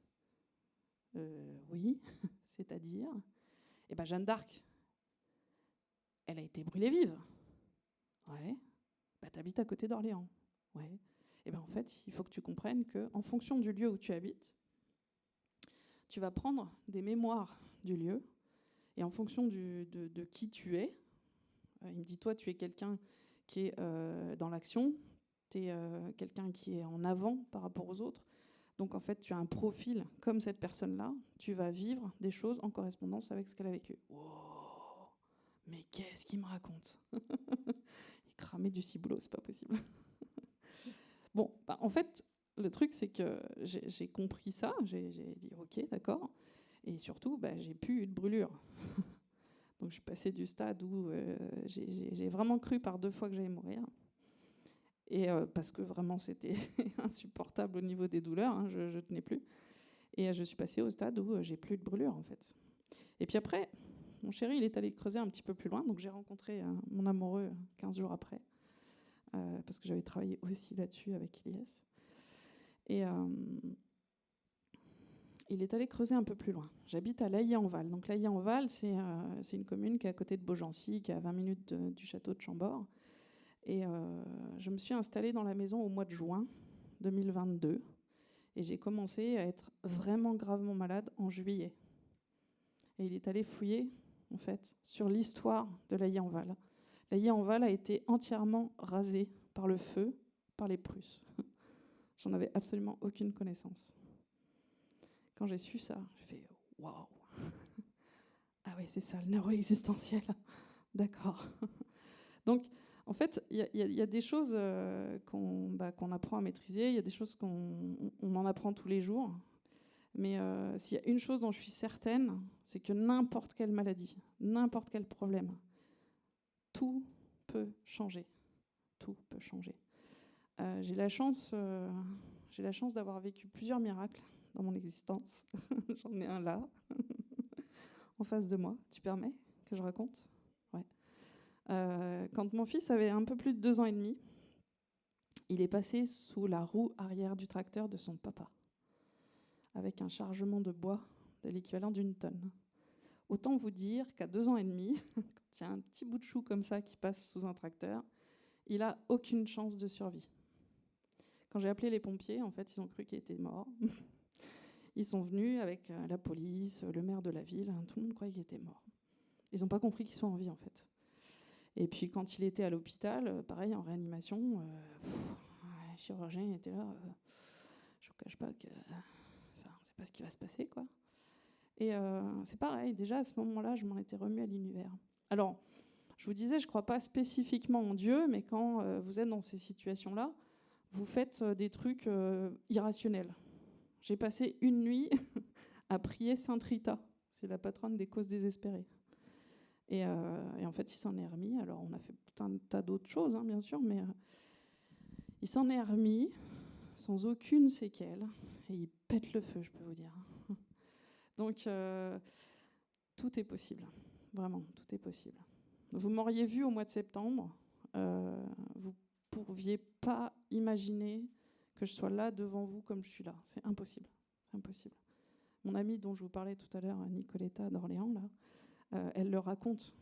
Oui. C'est-à-dire? Eh ben, Jeanne d'Arc, elle a été brûlée vive. Ouais. Bah, t'habites à côté d'Orléans. Ouais. Eh ben, en fait, il faut que tu comprennes qu'en fonction du lieu où tu habites, tu vas prendre des mémoires du lieu, et en fonction de qui tu es, il me dit, toi, tu es quelqu'un qui est dans l'action, tu es quelqu'un qui est en avant par rapport aux autres. Donc, en fait, tu as un profil comme cette personne-là. Tu vas vivre des choses en correspondance avec ce qu'elle a vécu. Wow, mais qu'est-ce qu'il me raconte? Il cramait du ciboulot, c'est pas possible. Bon, bah, en fait, le truc, c'est que j'ai compris ça. J'ai dit, OK, d'accord. Et surtout, bah, j'ai plus eu de brûlure. Donc, je suis passée du stade où j'ai vraiment cru par 2 fois que j'allais mourir. Et parce que vraiment, c'était insupportable au niveau des douleurs. Hein, je ne tenais plus. Et je suis passée au stade où j'ai plus de brûlure, en fait. Et puis après, mon chéri, il est allé creuser un petit peu plus loin. Donc, j'ai rencontré mon amoureux 15 jours après. Parce que j'avais travaillé aussi là-dessus avec Ilyes. Et il est allé creuser un peu plus loin. J'habite à Laillé-en-Val. Donc Laillé-en-Val, c'est une commune qui est à côté de Beaugency, qui est à 20 minutes du château de Chambord. Et je me suis installée dans la maison au mois de juin 2022. Et j'ai commencé à être vraiment gravement malade en juillet. Et il est allé fouiller, en fait, sur l'histoire de Laillé-en-Val. Laillé-en-Val a été entièrement rasé par le feu, par les Prusses. J'en avais absolument aucune connaissance. Quand j'ai su ça, j'ai fait « Waouh !» Ah oui, c'est ça, le neuro-existentiel. D'accord. Donc, en fait, il y a des choses qu'on apprend à maîtriser, il y a des choses qu'on en apprend tous les jours. Mais s'il y a une chose dont je suis certaine, c'est que n'importe quelle maladie, n'importe quel problème, tout peut changer. Tout peut changer. J'ai la chance d'avoir vécu plusieurs miracles dans mon existence. J'en ai un là, en face de moi. Tu permets que je raconte? Ouais. Quand mon fils avait un peu plus de 2 ans et demi, il est passé sous la roue arrière du tracteur de son papa, avec un chargement de bois de l'équivalent d'1 tonne. Autant vous dire qu'à 2 ans et demi, quand il y a un petit bout de chou comme ça qui passe sous un tracteur, il n'a aucune chance de survie. Quand j'ai appelé les pompiers, en fait, ils ont cru qu'il était mort. Ils sont venus avec la police, le maire de la ville, tout le monde croyait qu'il était mort. Ils n'ont pas compris qu'il soit en vie, en fait. Et puis quand il était à l'hôpital, pareil, en réanimation, le chirurgien était là. Je ne vous cache pas que... Enfin, on ne sait pas ce qui va se passer, quoi. Et c'est pareil, déjà à ce moment-là, je m'en étais remis à l'univers. Alors, je vous disais, je ne crois pas spécifiquement en Dieu, mais quand vous êtes dans ces situations-là, vous faites des trucs irrationnels. J'ai passé une nuit à prier Sainte Rita. C'est la patronne des causes désespérées. Et en fait, il s'en est remis. Alors, on a fait tout un tas d'autres choses, hein, bien sûr, mais il s'en est remis sans aucune séquelle. Et il pète le feu, je peux vous dire. Donc, tout est possible. Vraiment, tout est possible. Vous m'auriez vu au mois de septembre. Vous ne pourriez pas imaginer que je sois là devant vous comme je suis là. C'est impossible. C'est impossible. Mon amie dont je vous parlais tout à l'heure, Nicoletta d'Orléans, là, elle le raconte.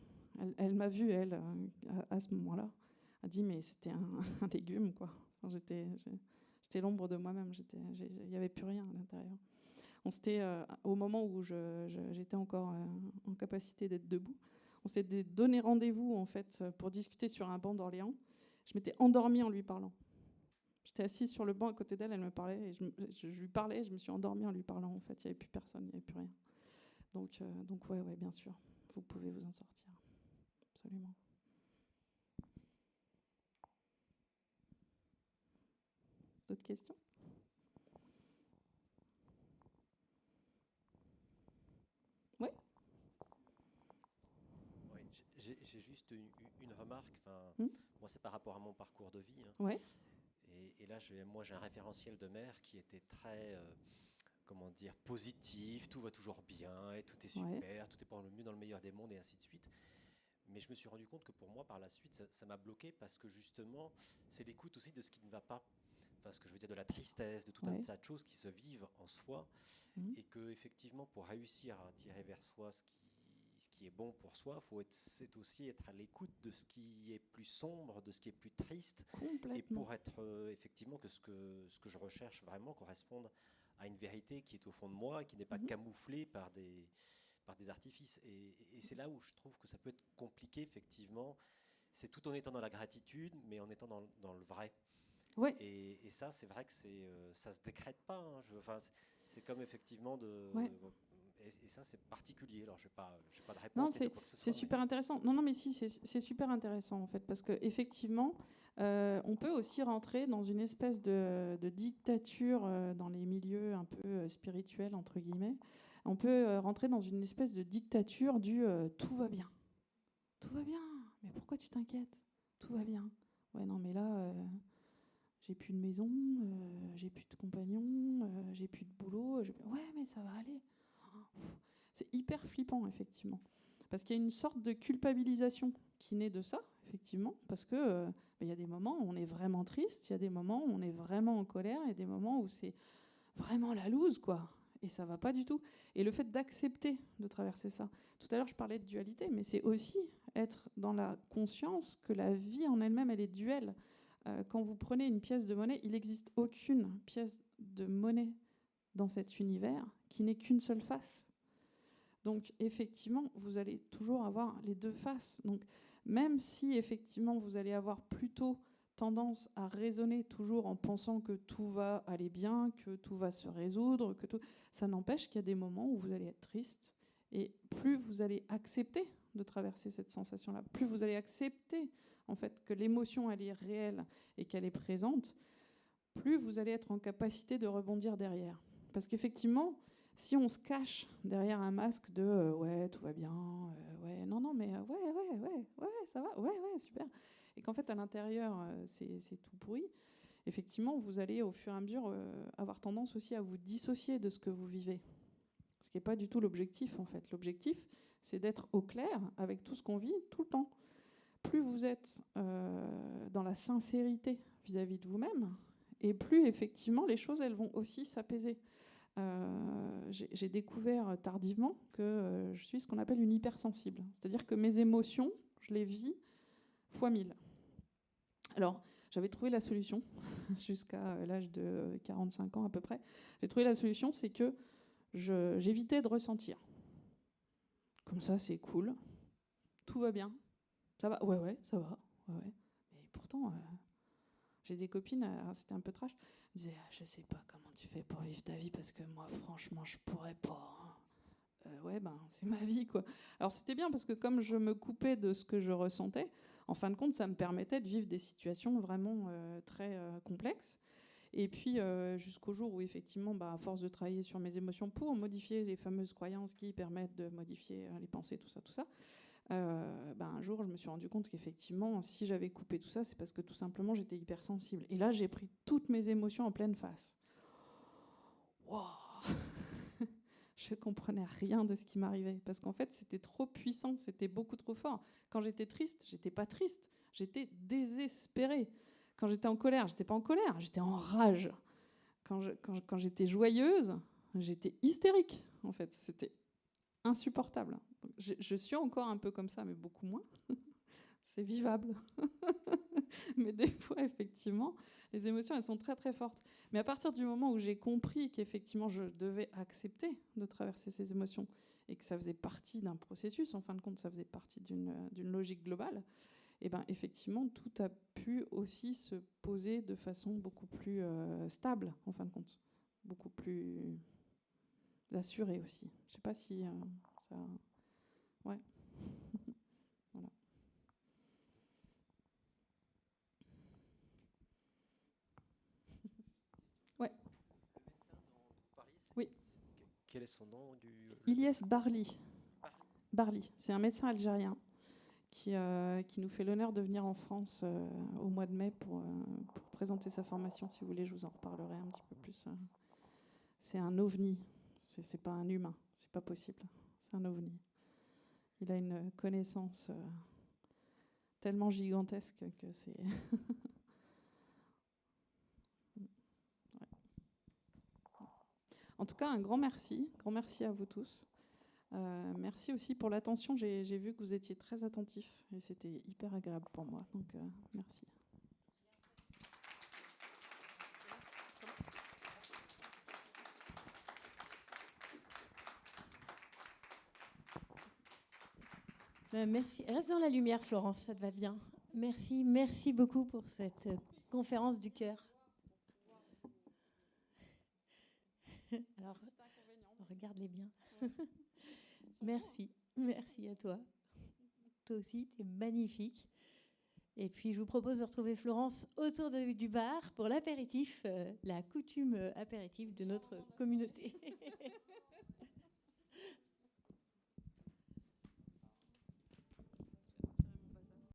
Elle m'a vue, elle, à ce moment-là. Elle a dit, mais c'était un légume, quoi. Enfin, j'étais l'ombre de moi-même. Il n'y avait plus rien à l'intérieur. Au moment où j'étais encore en capacité d'être debout, on s'était donné rendez-vous, en fait, pour discuter sur un banc d'Orléans. Je m'étais endormie en lui parlant. J'étais assise sur le banc à côté d'elle, elle me parlait, et je lui parlais, et je me suis endormie en lui parlant, en fait. Il n'y avait plus personne, il n'y avait plus rien. Donc ouais, bien sûr, vous pouvez vous en sortir. Absolument. D'autres questions ? Oui. Oui, j'ai juste une remarque. Enfin, moi, c'est par rapport à mon parcours de vie. Hein. Ouais. Et là, moi, j'ai un référentiel de mère qui était très, comment dire, positif. Tout va toujours bien et tout est super. Ouais. Tout est pour le mieux dans le meilleur des mondes et ainsi de suite. Mais je me suis rendu compte que pour moi, par la suite, ça m'a bloqué parce que justement, c'est l'écoute aussi de ce qui ne va pas. Enfin, ce que je veux dire, de la tristesse, de tout un tas de choses qui se vivent en soi. Et que effectivement, pour réussir à tirer vers soi ce qui est bon pour soi, c'est aussi être à l'écoute de ce qui est plus sombre, de ce qui est plus triste. Et pour être effectivement que ce que je recherche vraiment corresponde à une vérité qui est au fond de moi, qui n'est pas camouflée par des artifices. Et c'est là où je trouve que ça peut être compliqué, effectivement. C'est tout en étant dans la gratitude, mais en étant dans le vrai. Ouais. Et ça, c'est vrai que ça se décrète pas. Hein. C'est comme effectivement de... Ouais. Et ça, c'est particulier. Alors, je n'ai pas de réponse. Non, c'est super intéressant. Non, mais si, c'est super intéressant, en fait, parce qu'effectivement, on peut aussi rentrer dans une espèce de dictature dans les milieux un peu spirituels, entre guillemets. On peut rentrer dans une espèce de dictature du tout va bien. Tout va bien. Mais pourquoi tu t'inquiètes? Tout va bien. Ouais, non, mais là, j'ai plus de maison, j'ai plus de compagnon, j'ai plus de boulot. Ouais, mais ça va aller. C'est hyper flippant, effectivement. Parce qu'il y a une sorte de culpabilisation qui naît de ça, effectivement. Parce que y a des moments où on est vraiment triste, il y a des moments où on est vraiment en colère, il y a des moments où c'est vraiment la loose, quoi. Et ça va pas du tout. Et le fait d'accepter de traverser ça. Tout à l'heure, je parlais de dualité, mais c'est aussi être dans la conscience que la vie en elle-même, elle est duelle. Quand vous prenez une pièce de monnaie, il n'existe aucune pièce de monnaie dans cet univers qui n'ait qu'une seule face. Donc, effectivement, vous allez toujours avoir les deux faces. Donc, même si, effectivement, vous allez avoir plutôt tendance à raisonner toujours en pensant que tout va aller bien, que tout va se résoudre, que tout... ça n'empêche qu'il y a des moments où vous allez être triste. Et plus vous allez accepter de traverser cette sensation-là, plus vous allez accepter, en fait, que l'émotion, elle est réelle et qu'elle est présente, plus vous allez être en capacité de rebondir derrière. Parce qu'effectivement, si on se cache derrière un masque de ouais, tout va bien, ouais, non, mais ouais, ça va, ouais, super. Et qu'en fait, à l'intérieur, c'est tout pourri, effectivement, vous allez au fur et à mesure avoir tendance aussi à vous dissocier de ce que vous vivez. Ce qui n'est pas du tout l'objectif, en fait. L'objectif, c'est d'être au clair avec tout ce qu'on vit tout le temps. Plus vous êtes dans la sincérité vis-à-vis de vous-même, et plus, effectivement, les choses, elles vont aussi s'apaiser. J'ai découvert tardivement que je suis ce qu'on appelle une hypersensible. C'est-à-dire que mes émotions, je les vis fois 1000. Alors, j'avais trouvé la solution jusqu'à l'âge de 45 ans à peu près. J'ai trouvé la solution, c'est que j'évitais de ressentir. Comme ça, c'est cool. Tout va bien. Ça va? Ouais, ça va. Ouais. Mais pourtant, j'ai des copines, c'était un peu trash, elles disaient je sais pas comment tu fais pour vivre ta vie parce que moi, franchement, je pourrais pas. Ouais, ben, c'est ma vie, quoi. Alors, c'était bien parce que comme je me coupais de ce que je ressentais, en fin de compte, ça me permettait de vivre des situations vraiment très complexes. Et puis, jusqu'au jour où, effectivement, à force de travailler sur mes émotions pour modifier les fameuses croyances qui permettent de modifier les pensées, tout ça, un jour, je me suis rendu compte qu'effectivement, si j'avais coupé tout ça, c'est parce que tout simplement, j'étais hypersensible. Et là, j'ai pris toutes mes émotions en pleine face. Wow. Je comprenais rien de ce qui m'arrivait parce qu'en fait, c'était trop puissant, c'était beaucoup trop fort. Quand j'étais triste, j'étais pas triste, j'étais désespérée. Quand j'étais en colère, j'étais pas en colère, j'étais en rage. Quand j'étais joyeuse, j'étais hystérique. En fait, c'était insupportable. Donc, je suis encore un peu comme ça, mais beaucoup moins. C'est vivable. Mais des fois, effectivement, les émotions, elles sont très, très fortes. Mais à partir du moment où j'ai compris qu'effectivement, je devais accepter de traverser ces émotions et que ça faisait partie d'un processus, en fin de compte, ça faisait partie d'une logique globale, et ben, effectivement, tout a pu aussi se poser de façon beaucoup plus stable, en fin de compte. Beaucoup plus assurée aussi. Je ne sais pas si ça... Ouais. Voilà. Ouais. Le médecin dont vous parliez, oui. Quel est son nom Ilyes Barli. Barli, c'est un médecin algérien qui nous fait l'honneur de venir en France au mois de mai pour présenter sa formation. Si vous voulez, je vous en reparlerai un petit peu plus. C'est un ovni, c'est pas un humain, c'est pas possible. C'est un ovni. Il a une connaissance tellement gigantesque que c'est... Ouais. En tout cas, un grand merci à vous tous. Merci aussi pour l'attention. J'ai vu que vous étiez très attentifs et c'était hyper agréable pour moi. Donc, merci. Merci. Reste dans la lumière, Florence, ça te va bien. Merci beaucoup pour cette conférence du cœur. Alors, regarde-les bien. Merci à toi. Toi aussi, tu es magnifique. Et puis, je vous propose de retrouver Florence autour du bar pour l'apéritif, la coutume apéritif de notre communauté.